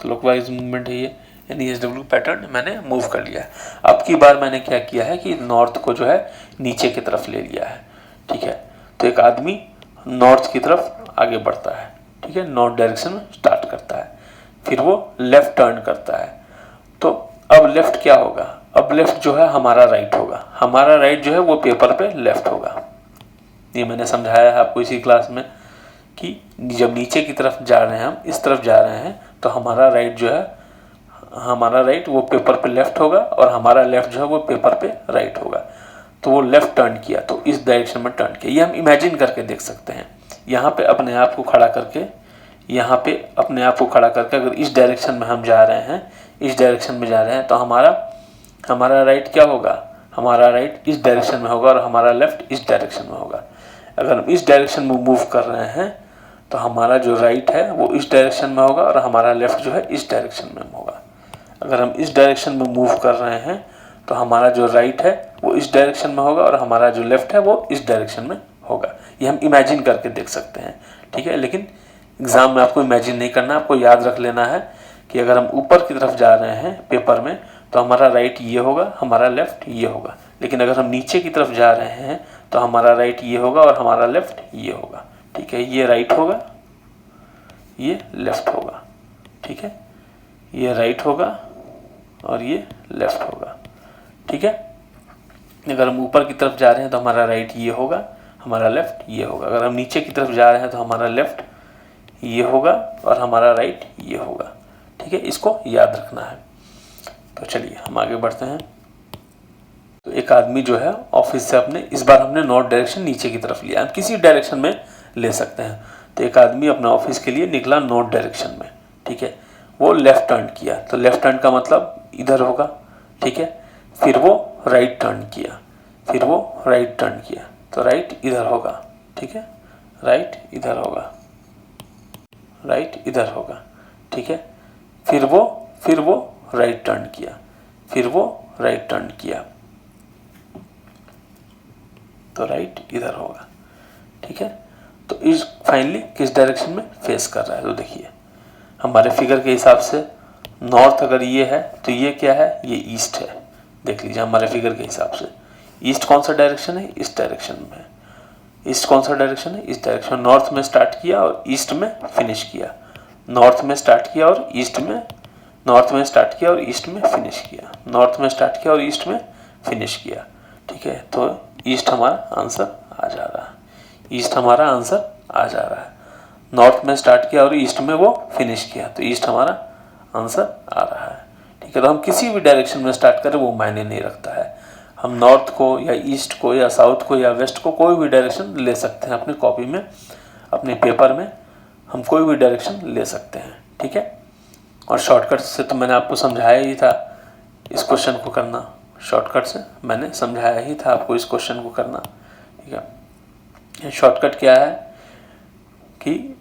क्लॉकवाइज मूवमेंट है ये, NESW पैटर्न मैंने मूव कर लिया है। अब की बार मैंने क्या किया है कि नॉर्थ को जो है नीचे की तरफ ले लिया है, ठीक है। तो एक आदमी नॉर्थ की तरफ आगे बढ़ता है, ठीक है, नॉर्थ डायरेक्शन में स्टार्ट करता है, फिर वो लेफ्ट टर्न करता है। तो अब लेफ्ट क्या होगा, अब लेफ्ट जो है हमारा राइट होगा, हमारा राइट जो है वो पेपर पे लेफ्ट होगा। ये मैंने समझाया है आपको इसी क्लास में कि जब नीचे की तरफ जा रहे हैं, हम इस तरफ जा रहे हैं, तो हमारा राइट जो है, हमारा राइट वो पेपर पे लेफ्ट होगा, और हमारा लेफ्ट जो है वो पेपर पे राइट होगा। तो वो लेफ्ट टर्न किया तो इस डायरेक्शन में टर्न किया। ये हम इमेजिन करके देख सकते हैं। यहाँ पे अपने आप को खड़ा करके, यहाँ पे अपने आप को खड़ा करके अगर इस डायरेक्शन में हम जा रहे हैं, इस डायरेक्शन में जा रहे हैं, तो हमारा राइट क्या होगा, हमारा राइट इस डायरेक्शन में होगा और हमारा लेफ्ट इस डायरेक्शन में होगा। अगर हम इस डायरेक्शन में मूव कर रहे हैं तो हमारा जो राइट है वो इस डायरेक्शन में होगा और हमारा लेफ्ट जो है इस डायरेक्शन में होगा। अगर हम इस डायरेक्शन में मूव कर रहे हैं तो हमारा जो राइट है वो इस डायरेक्शन में होगा और हमारा जो लेफ्ट है वो इस डायरेक्शन में होगा। ये हम इमेजिन करके देख सकते हैं, ठीक है। लेकिन एग्ज़ाम में आपको इमेजिन नहीं करना, आपको याद रख लेना है कि अगर हम ऊपर की तरफ जा रहे हैं पेपर में तो हमारा राइट ये होगा, हमारा लेफ्ट ये होगा। लेकिन अगर हम नीचे की तरफ जा रहे हैं तो हमारा राइट ये होगा और हमारा लेफ्ट ये होगा, ठीक है। ये राइट होगा, ये लेफ्ट होगा, ठीक है। ये राइट होगा और ये लेफ्ट होगा, ठीक है। अगर हम ऊपर की तरफ जा रहे हैं तो हमारा राइट ये होगा, हमारा लेफ्ट ये होगा। अगर हम नीचे की तरफ जा रहे हैं तो हमारा लेफ्ट ये होगा और हमारा राइट ये होगा, ठीक है। इसको याद रखना है। तो चलिए हम आगे बढ़ते हैं। तो एक आदमी जो है ऑफिस से अपने, इस बार हमने नॉर्थ डायरेक्शन नीचे की तरफ लिया, हम किसी डायरेक्शन में ले सकते हैं। तो एक आदमी अपने ऑफिस के लिए निकला नॉर्थ डायरेक्शन में, ठीक है। वो लेफ्ट टर्न किया, तो लेफ्ट टर्न का मतलब इधर होगा, ठीक है। फिर वो राइट टर्न किया, फिर वो राइट टर्न किया, तो राइट इधर होगा, ठीक है। राइट इधर होगा, राइट इधर होगा, ठीक है। फिर वो राइट टर्न किया, फिर वो राइट टर्न किया, तो राइट इधर होगा, ठीक है। तो इस फाइनली किस डायरेक्शन में फेस कर रहा है, तो देखिए हमारे फिगर के हिसाब से नॉर्थ अगर ये है तो ये क्या है, ये ईस्ट है। देख लीजिए हमारे फिगर के हिसाब से ईस्ट कौन सा डायरेक्शन है, इस डायरेक्शन में। ईस्ट कौन सा डायरेक्शन है, इस डायरेक्शन। नॉर्थ में स्टार्ट किया और ईस्ट में फिनिश किया, नॉर्थ में स्टार्ट किया और ईस्ट में, नॉर्थ में स्टार्ट किया और ईस्ट में फिनिश किया, नॉर्थ में स्टार्ट किया और ईस्ट में फिनिश किया, ठीक है। तो ईस्ट हमारा आंसर आ जा रहा है, ईस्ट हमारा आंसर आ जा रहा है। नॉर्थ में स्टार्ट किया और ईस्ट में वो फिनिश किया, तो ईस्ट हमारा आंसर आ रहा है, ठीक है। तो हम किसी भी डायरेक्शन में स्टार्ट करें वो मायने नहीं रखता है। हम नॉर्थ को या ईस्ट को या साउथ को या वेस्ट को कोई भी डायरेक्शन ले सकते हैं अपनी कॉपी में, अपने पेपर में हम कोई भी डायरेक्शन ले सकते हैं, ठीक है। और शॉर्टकट से तो मैंने आपको समझाया ही था इस क्वेश्चन को करना, शॉर्टकट से मैंने समझाया ही था आपको इस क्वेश्चन को करना, ठीक है। शॉर्टकट क्या है कि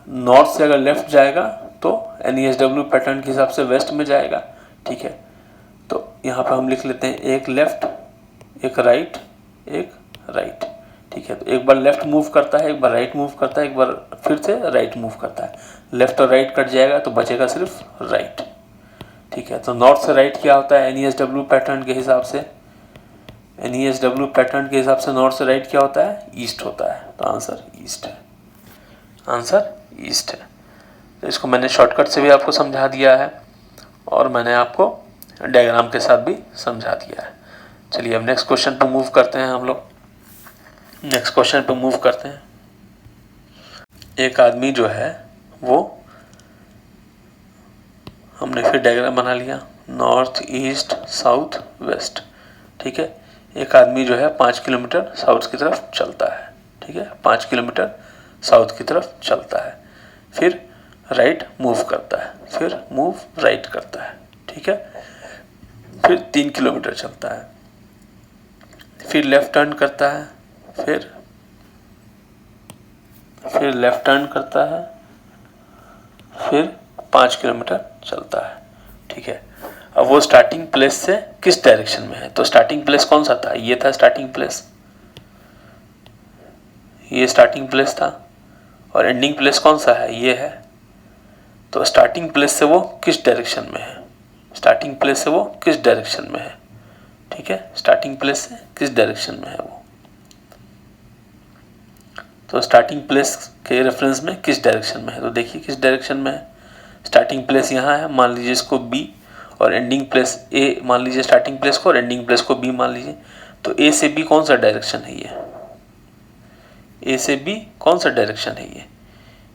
नॉर्थ से अगर लेफ्ट जाएगा तो NESW पैटर्न के हिसाब से वेस्ट में जाएगा, ठीक है। तो यहाँ पर हम लिख लेते हैं एक लेफ्ट, एक राइट, एक राइट, ठीक है। तो एक बार लेफ्ट मूव करता है, एक बार राइट मूव करता है, एक बार फिर से राइट मूव करता है। लेफ्ट और राइट कट जाएगा तो बचेगा सिर्फ राइट, ठीक है। तो नॉर्थ से राइट क्या होता है NESW पैटर्न के हिसाब से, NESW पैटर्न के हिसाब से नॉर्थ से राइट क्या होता है, ईस्ट होता है। तो आंसर ईस्ट है, आंसर ईस्ट है। तो इसको मैंने शॉर्टकट से भी आपको समझा दिया है और मैंने आपको डायग्राम के साथ भी समझा दिया है। चलिए अब नेक्स्ट क्वेश्चन पे मूव करते हैं हम लोग। नेक्स्ट क्वेश्चन पे मूव करते हैं। एक आदमी जो है वो, हमने फिर डायग्राम बना लिया, नॉर्थ ईस्ट साउथ वेस्ट, ठीक है। एक आदमी जो है 5 किलोमीटर साउथ की तरफ चलता है, ठीक है। 5 किलोमीटर साउथ की तरफ चलता है, फिर राइट मूव करता है, फिर मूव राइट करता है, ठीक है। फिर 3 किलोमीटर चलता है, फिर लेफ्ट टर्न करता है, फिर लेफ्ट टर्न करता है, फिर 5 किलोमीटर चलता है, ठीक है। अब वो स्टार्टिंग प्लेस से किस डायरेक्शन में है, तो स्टार्टिंग प्लेस कौन सा था, ये था स्टार्टिंग प्लेस, ये स्टार्टिंग प्लेस था। और एंडिंग प्लेस कौन सा है, ये है। तो स्टार्टिंग प्लेस से वो किस डायरेक्शन में है, स्टार्टिंग प्लेस से वो किस डायरेक्शन में है, ठीक है। स्टार्टिंग प्लेस से किस डायरेक्शन में है वो, तो स्टार्टिंग प्लेस के रेफरेंस में किस डायरेक्शन में है, तो देखिए किस डायरेक्शन में है। स्टार्टिंग प्लेस यहाँ है, मान लीजिए इसको B, और एंडिंग प्लेस A मान लीजिए स्टार्टिंग प्लेस को, और एंडिंग प्लेस को B मान लीजिए। तो A से B कौन सा डायरेक्शन है, ये A से B कौन सा डायरेक्शन है, ये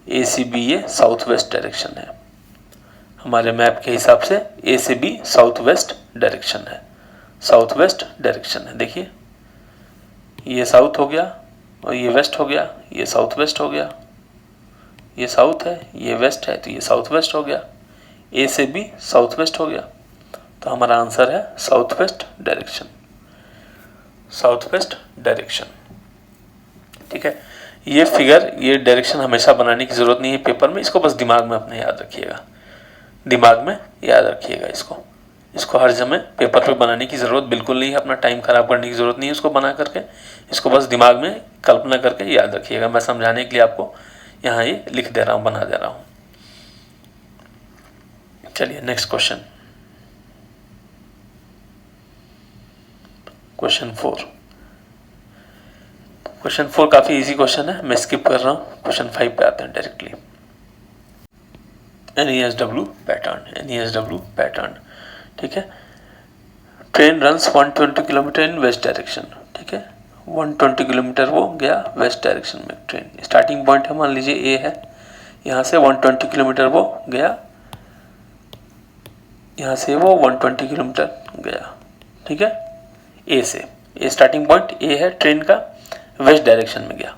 A से B ये साउथ वेस्ट डायरेक्शन है। हमारे मैप के हिसाब से A से B साउथ वेस्ट डायरेक्शन है, साउथ वेस्ट डायरेक्शन है। देखिए ये साउथ हो गया और ये वेस्ट हो गया, ये साउथ वेस्ट हो गया, ये साउथ है, ये वेस्ट है, तो ये साउथ वेस्ट हो गया। A से B साउथ वेस्ट हो गया, तो हमारा आंसर है south west direction, south west direction, ठीक है। ये फिगर, ये डायरेक्शन हमेशा बनाने की ज़रूरत नहीं है पेपर में, इसको बस दिमाग में अपने याद रखिएगा, दिमाग में याद रखिएगा इसको। इसको हर समय पेपर पे बनाने की ज़रूरत बिल्कुल नहीं है, अपना टाइम ख़राब करने की ज़रूरत नहीं है इसको बना करके। इसको बस दिमाग में कल्पना करके याद रखिएगा। मैं समझाने के लिए आपको यहाँ ये लिख दे रहा हूँ, बना दे रहा हूँ। चलिए नेक्स्ट क्वेश्चन, क्वेश्चन 4। क्वेश्चन 4 काफ़ी इजी क्वेश्चन है, मैं स्किप कर रहा हूँ। क्वेश्चन 5 पे आते हैं डायरेक्टली। NESW पैटर्न, ठीक है। ट्रेन रन्स 120 किलोमीटर इन वेस्ट डायरेक्शन, ठीक है। 120 किलोमीटर वो गया वेस्ट डायरेक्शन में ट्रेन। स्टार्टिंग पॉइंट है मान लीजिए ए है, यहाँ से 120 किलोमीटर वो गया, यहाँ से वो 120 किलोमीटर गया, ठीक है। ए से, ए स्टार्टिंग पॉइंट ए है ट्रेन का, वेस्ट डायरेक्शन में गया,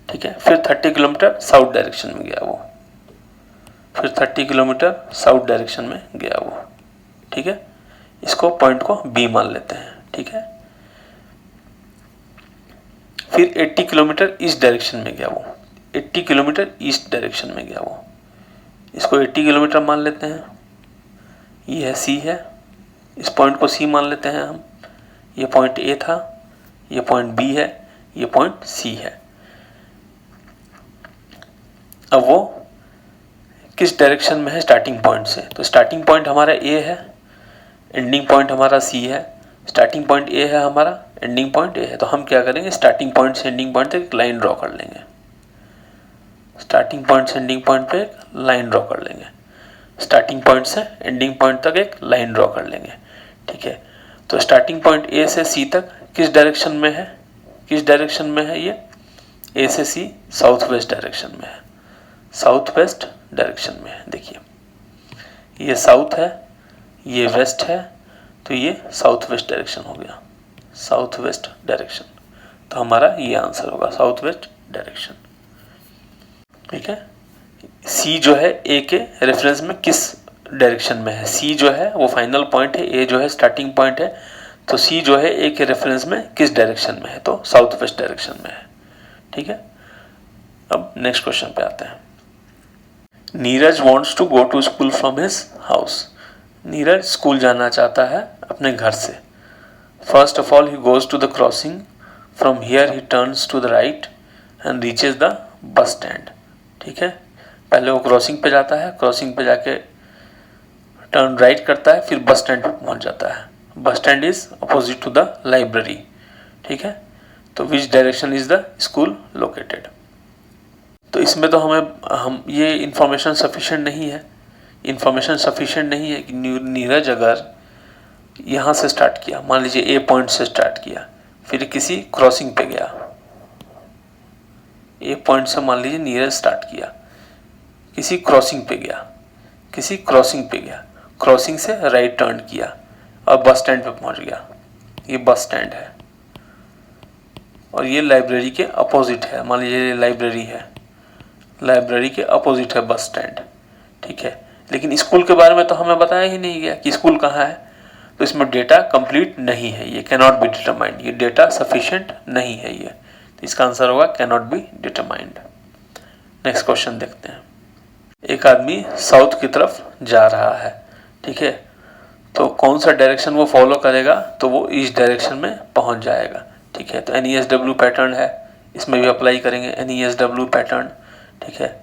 ठीक है। फिर 30 किलोमीटर साउथ डायरेक्शन में गया वो, फिर 30 किलोमीटर साउथ डायरेक्शन में गया वो, ठीक है। इसको पॉइंट को बी मान लेते हैं, ठीक है। फिर 80 किलोमीटर ईस्ट डायरेक्शन में गया वो, 80 किलोमीटर ईस्ट डायरेक्शन में गया वो, इसको 80 किलोमीटर मान लेते हैं। ये है सी है, इस पॉइंट को सी मान लेते हैं हम। ये पॉइंट ए था, ये पॉइंट बी है, ये पॉइंट सी है। अब वो किस डायरेक्शन में है स्टार्टिंग पॉइंट से, तो स्टार्टिंग पॉइंट हमारा ए है, एंडिंग पॉइंट हमारा सी है। स्टार्टिंग पॉइंट ए है हमारा, एंडिंग पॉइंट ए है, तो हम क्या करेंगे, स्टार्टिंग पॉइंट से एंडिंग पॉइंट तक एक लाइन ड्रॉ कर लेंगे। स्टार्टिंग पॉइंट से एंडिंग पॉइंट पे एक लाइन ड्रॉ कर लेंगे, स्टार्टिंग पॉइंट से एंडिंग पॉइंट तक एक लाइन ड्रॉ कर लेंगे, ठीक है। तो स्टार्टिंग पॉइंट ए से सी तक किस डायरेक्शन में है, किस डायरेक्शन में है ये, ए से सी साउथ वेस्ट डायरेक्शन में है, साउथ वेस्ट डायरेक्शन में है। देखिए ये साउथ है, ये वेस्ट है, तो ये साउथ वेस्ट डायरेक्शन हो गया, साउथ वेस्ट डायरेक्शन। तो हमारा ये आंसर होगा साउथ वेस्ट डायरेक्शन, ठीक है। सी जो है ए के रेफरेंस में किस डायरेक्शन में है, सी जो है वो फाइनल पॉइंट है, ए जो है स्टार्टिंग पॉइंट है, तो सी जो है ए के रेफरेंस में किस डायरेक्शन में है, तो साउथ वेस्ट डायरेक्शन में है, ठीक है। अब नेक्स्ट क्वेश्चन पे आते हैं। Neeraj wants to go to school from his house. Neeraj school जाना चाहता है अपने घर से। First of all he goes to the crossing, from here he turns to the right and reaches the bus stand, ठीक है। पहले वो क्रॉसिंग पे जाता है, क्रॉसिंग पे जाके टर्न राइट करता है, फिर बस स्टैंड पे पहुंच जाता है। Bus stand is opposite to the library, ठीक है। तो which direction is the school located. तो इसमें तो हम ये इन्फॉर्मेशन सफिशिएंट नहीं है, इन्फॉर्मेशन सफिशिएंट नहीं है कि नीरज अगर यहाँ से स्टार्ट किया, मान लीजिए ए पॉइंट से स्टार्ट किया, फिर किसी क्रॉसिंग पे गया, ए पॉइंट से मान लीजिए नीरज स्टार्ट किया, किसी क्रॉसिंग पे गया, किसी क्रॉसिंग पे गया, क्रॉसिंग से राइट टर्न किया और बस स्टैंड पे पहुंच गया। ये बस स्टैंड है और ये लाइब्रेरी के अपोजिट है, मान लीजिए ये लाइब्रेरी है, लाइब्रेरी के अपोजिट है बस स्टैंड, ठीक है। लेकिन स्कूल के बारे में तो हमें बताया ही नहीं गया कि स्कूल कहाँ है, तो इसमें डेटा कंप्लीट नहीं है, ये कैनॉट बी डिटरमाइंड, ये डेटा सफिशिएंट नहीं है ये, तो इसका आंसर होगा cannot be determined. Next question देखते हैं। एक आदमी साउथ की तरफ जा रहा है, ठीक है, तो कौन सा डायरेक्शन वो फॉलो करेगा, तो वो ईस्ट डायरेक्शन में पहुंच जाएगा, ठीक है। तो NESW पैटर्न है, इसमें भी अप्लाई करेंगे NESW पैटर्न, ठीक है।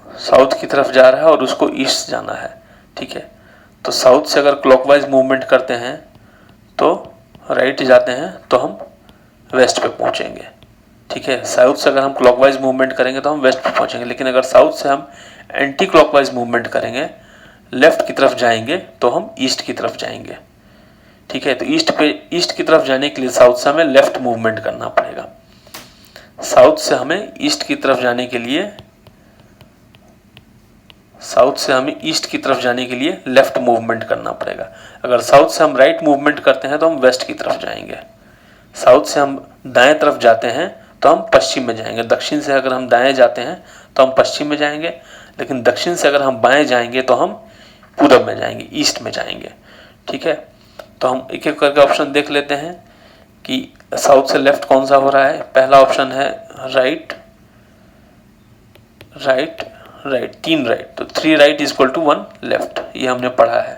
साउथ की तरफ जा रहा है और उसको ईस्ट जाना है, ठीक है। तो साउथ से अगर क्लॉकवाइज मूवमेंट करते हैं तो राइट जाते हैं तो हम वेस्ट पे पहुंचेंगे, ठीक है। साउथ से अगर हम क्लॉकवाइज मूवमेंट करेंगे तो हम वेस्ट पे पहुंचेंगे, लेकिन अगर साउथ से हम एंटी क्लॉकवाइज मूवमेंट करेंगे, लेफ्ट की तरफ जाएंगे, तो हम ईस्ट की तरफ जाएंगे, ठीक है। तो ईस्ट की तरफ जाने के लिए साउथ से हमें लेफ्ट मूवमेंट करना पड़ेगा। साउथ से हमें ईस्ट की तरफ जाने के लिए, साउथ से हमें ईस्ट की तरफ जाने के लिए लेफ्ट मूवमेंट करना पड़ेगा। अगर साउथ से हम राइट मूवमेंट करते हैं तो हम वेस्ट की तरफ जाएंगे। साउथ से हम दाएं तरफ जाते हैं तो हम पश्चिम में जाएंगे। दक्षिण से अगर हम दाएं जाते हैं तो हम पश्चिम में जाएंगे, लेकिन दक्षिण से अगर हम बाएं जाएंगे तो हम पूरब में जाएंगे, ईस्ट में जाएंगे, ठीक है। तो हम एक एक करके ऑप्शन देख लेते हैं कि साउथ से लेफ्ट कौन सा हो रहा है। पहला ऑप्शन है राइट, राइट, राइट, 3 राइट, तो 3 right is equal to 1 left, ये हमने पढ़ा है।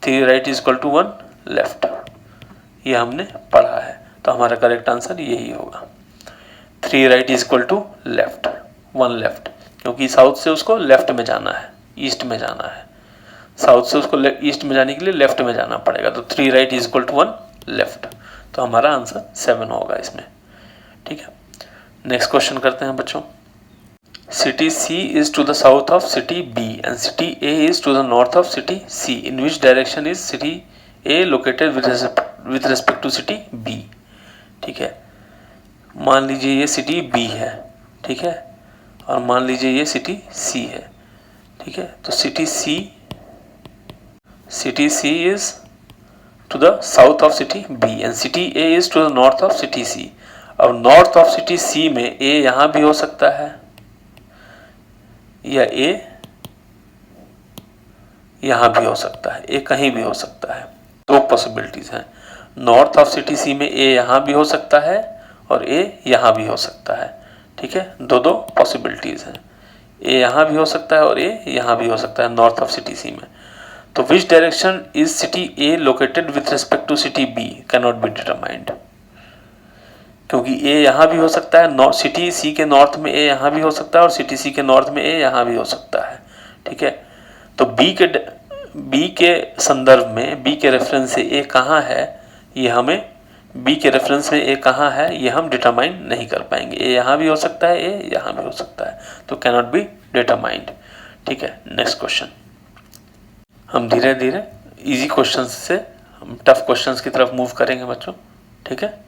3 right is equal to 1 left, ये हमने पढ़ा है, तो हमारा करेक्ट आंसर यही होगा। 3 right is equal to left, 1 left, क्योंकि साउथ से उसको लेफ्ट में जाना है, ईस्ट में जाना है। साउथ से उसको ईस्ट में जाने के लिए लेफ्ट में जाना पड़ेगा, तो 3 right is equal to 1 left, तो हमारा आंसर 7 होगा इसमें। ठीक है, नेक्स्ट क्वेश्चन करते हैं बच्चों। City C is to the south of city B and city A is to the north of city C. In which direction is city A located with respect to city B? ठीक है, मान लीजिए ये city B है, ठीक है, और मान लीजिए ये सिटी C है, ठीक है, तो city C is to the south of city B and city A is to the north of city C. अब north of city C में A यहाँ भी हो सकता है या A यहाँ भी हो सकता है, A कहीं भी हो सकता है, दो पॉसिबिलिटीज हैं। नॉर्थ ऑफ सिटी C में A यहाँ भी हो सकता है और A यहाँ भी हो सकता है, ठीक है, दो पॉसिबिलिटीज हैं, A यहाँ भी हो सकता है और A यहाँ भी हो सकता है नॉर्थ ऑफ सिटी C में। तो which direction is city A located with respect to city B can not be determined, क्योंकि A यहाँ भी हो सकता है, सिटी C के नॉर्थ में A यहाँ भी हो सकता है और सिटी C के नॉर्थ में A यहाँ भी हो सकता है, ठीक है। तो B के संदर्भ में, B के रेफरेंस से A कहाँ है, ये हमें B के रेफरेंस में A कहाँ है ये हम डिटरमाइन नहीं कर पाएंगे। A यहाँ भी हो सकता है, A यहाँ भी हो सकता है, तो कैन नॉट बी डिटरमाइंड, ठीक है। नेक्स्ट क्वेश्चन, हम धीरे धीरे इजी क्वेश्चंस से हम टफ क्वेश्चंस की तरफ मूव करेंगे बच्चों, ठीक है।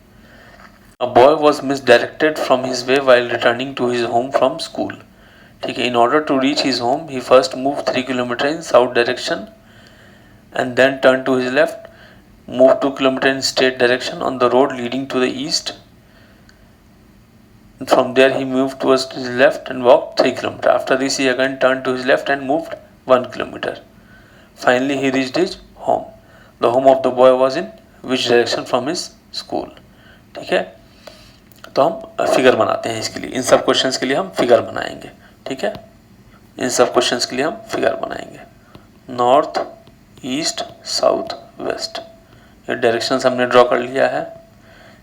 A boy was misdirected from his way while returning to his home from school. ठीक है, in order to reach his home, he first moved 3 kilometers in south direction and then turned to his left, moved 2 kilometers in straight direction on the road leading to the east. From there he moved towards his left and walked 3 kilometers. After this he again turned to his left and moved 1 kilometer. Finally he reached his home. The home of the boy was in which direction from his school? ठीक है, तो हम figure बनाते हैं इसके लिए, इन सब questions के लिए हम फिगर बनाएंगे, ठीक है, इन सब क्वेश्चंस के लिए हम फिगर बनाएंगे। नॉर्थ, ईस्ट, साउथ, वेस्ट, ये डायरेक्शंस हमने ड्रॉ कर लिया है।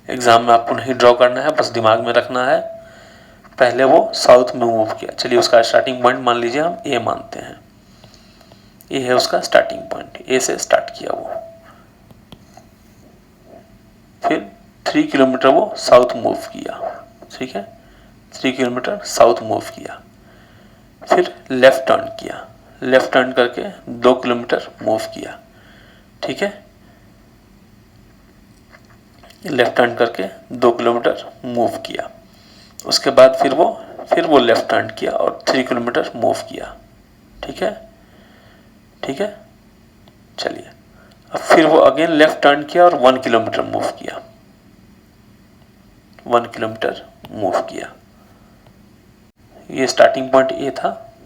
एग्जाम में आपको नहीं ड्रॉ करना है, बस दिमाग में रखना है। पहले वो साउथ में मूव किया, चलिए उसका स्टार्टिंग पॉइंट मान लीजिए हम ए मानते हैं, ये है उसका स्टार्टिंग पॉइंट, ए से स्टार्ट किया वो, फिर 3 किलोमीटर वो साउथ मूव किया, ठीक है, 3 किलोमीटर साउथ मूव किया, फिर लेफ्ट टर्न किया, लेफ्ट टर्न करके 2 किलोमीटर मूव किया, ठीक है, लेफ्ट टर्न करके 2 किलोमीटर मूव किया। उसके बाद फिर वो लेफ्ट टर्न किया और 3 किलोमीटर मूव किया, ठीक है, ठीक है। चलिए अब फिर वो अगेन लेफ्ट टर्न किया और 1 किलोमीटर मूव किया, 1 किलोमीटर मूव किया। ये स्टार्टिंग पॉइंट ए था,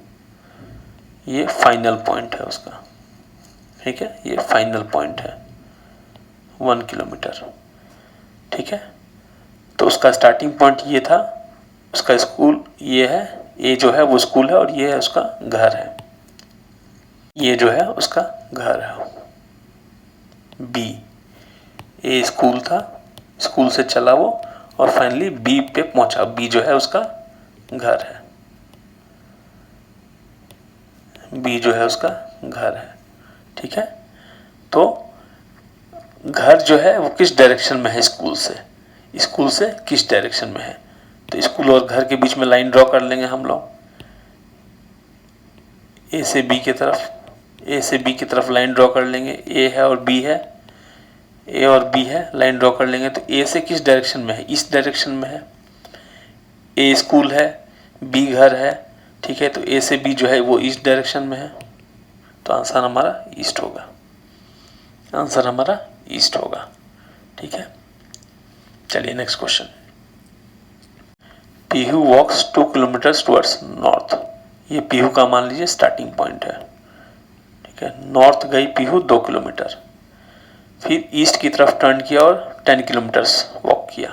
ये फाइनल पॉइंट है उसका, ठीक है, ये फाइनल पॉइंट है 1 किलोमीटर, ठीक है। तो उसका स्टार्टिंग पॉइंट ये था, उसका स्कूल ये है, ये जो है वो स्कूल है और ये है उसका घर है, ये जो है उसका घर है। बी, ए स्कूल था, स्कूल से चला वो और फाइनली बी पे पहुंचा, बी जो है उसका घर है, बी जो है उसका घर है, ठीक है। तो घर जो है वो किस डायरेक्शन में है स्कूल से किस डायरेक्शन में है, तो स्कूल और घर के बीच में लाइन ड्रॉ कर लेंगे हम लोग, ए से बी की तरफ लाइन ड्रॉ कर लेंगे, ए है और बी है, ए और बी है, लाइन ड्रॉ कर लेंगे। तो ए से किस डायरेक्शन में है, ईस्ट डायरेक्शन में है, ए स्कूल है, बी घर है, ठीक है, तो ए से बी जो है वो ईस्ट डायरेक्शन में है, तो आंसर हमारा ईस्ट होगा, आंसर हमारा ईस्ट होगा, ठीक है। चलिए नेक्स्ट क्वेश्चन, पीहू वॉक्स 2 किलोमीटर्स टुवर्ड्स नॉर्थ, ये पीहू का मान लीजिए स्टार्टिंग पॉइंट है, ठीक है। नॉर्थ गई पीहू 2 किलोमीटर, फिर ईस्ट की तरफ टर्न किया और 10 किलोमीटर्स वॉक किया,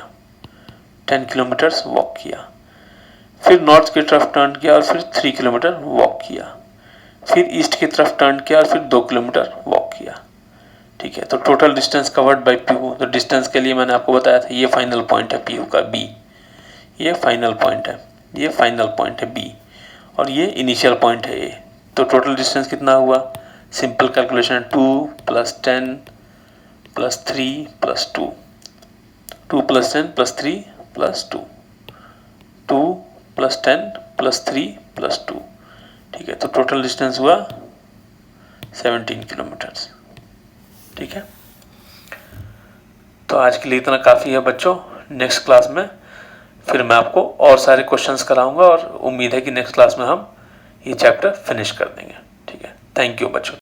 10 किलोमीटर्स वॉक किया, फिर नॉर्थ की तरफ टर्न किया और फिर 3 किलोमीटर वॉक किया, फिर ईस्ट की तरफ टर्न किया और फिर 2 किलोमीटर वॉक किया। ठीक है। तो total distance covered by Piyu, तो डिस्टेंस के लिए मैंने आपको बताया था ये फाइनल पॉइंट है पीयू का बी, ये फाइनल पॉइंट है, ये फाइनल पॉइंट है बी, और ये इनिशियल पॉइंट है ए। तो टोटल डिस्टेंस कितना हुआ, सिंपल कैलकुलेशन 2 + 10 + 3 + 2, 2 + 10 + 3 + 2, 2 + 10 + 3 + 2, ठीक है। तो टोटल डिस्टेंस हुआ 17 किलोमीटर्स, ठीक है। तो आज के लिए इतना काफ़ी है बच्चों। नेक्स्ट क्लास में फिर मैं आपको और सारे क्वेश्चंस कराऊंगा और उम्मीद है कि नेक्स्ट क्लास में हम ये चैप्टर फिनिश कर देंगे, ठीक है। थैंक यू बच्चों।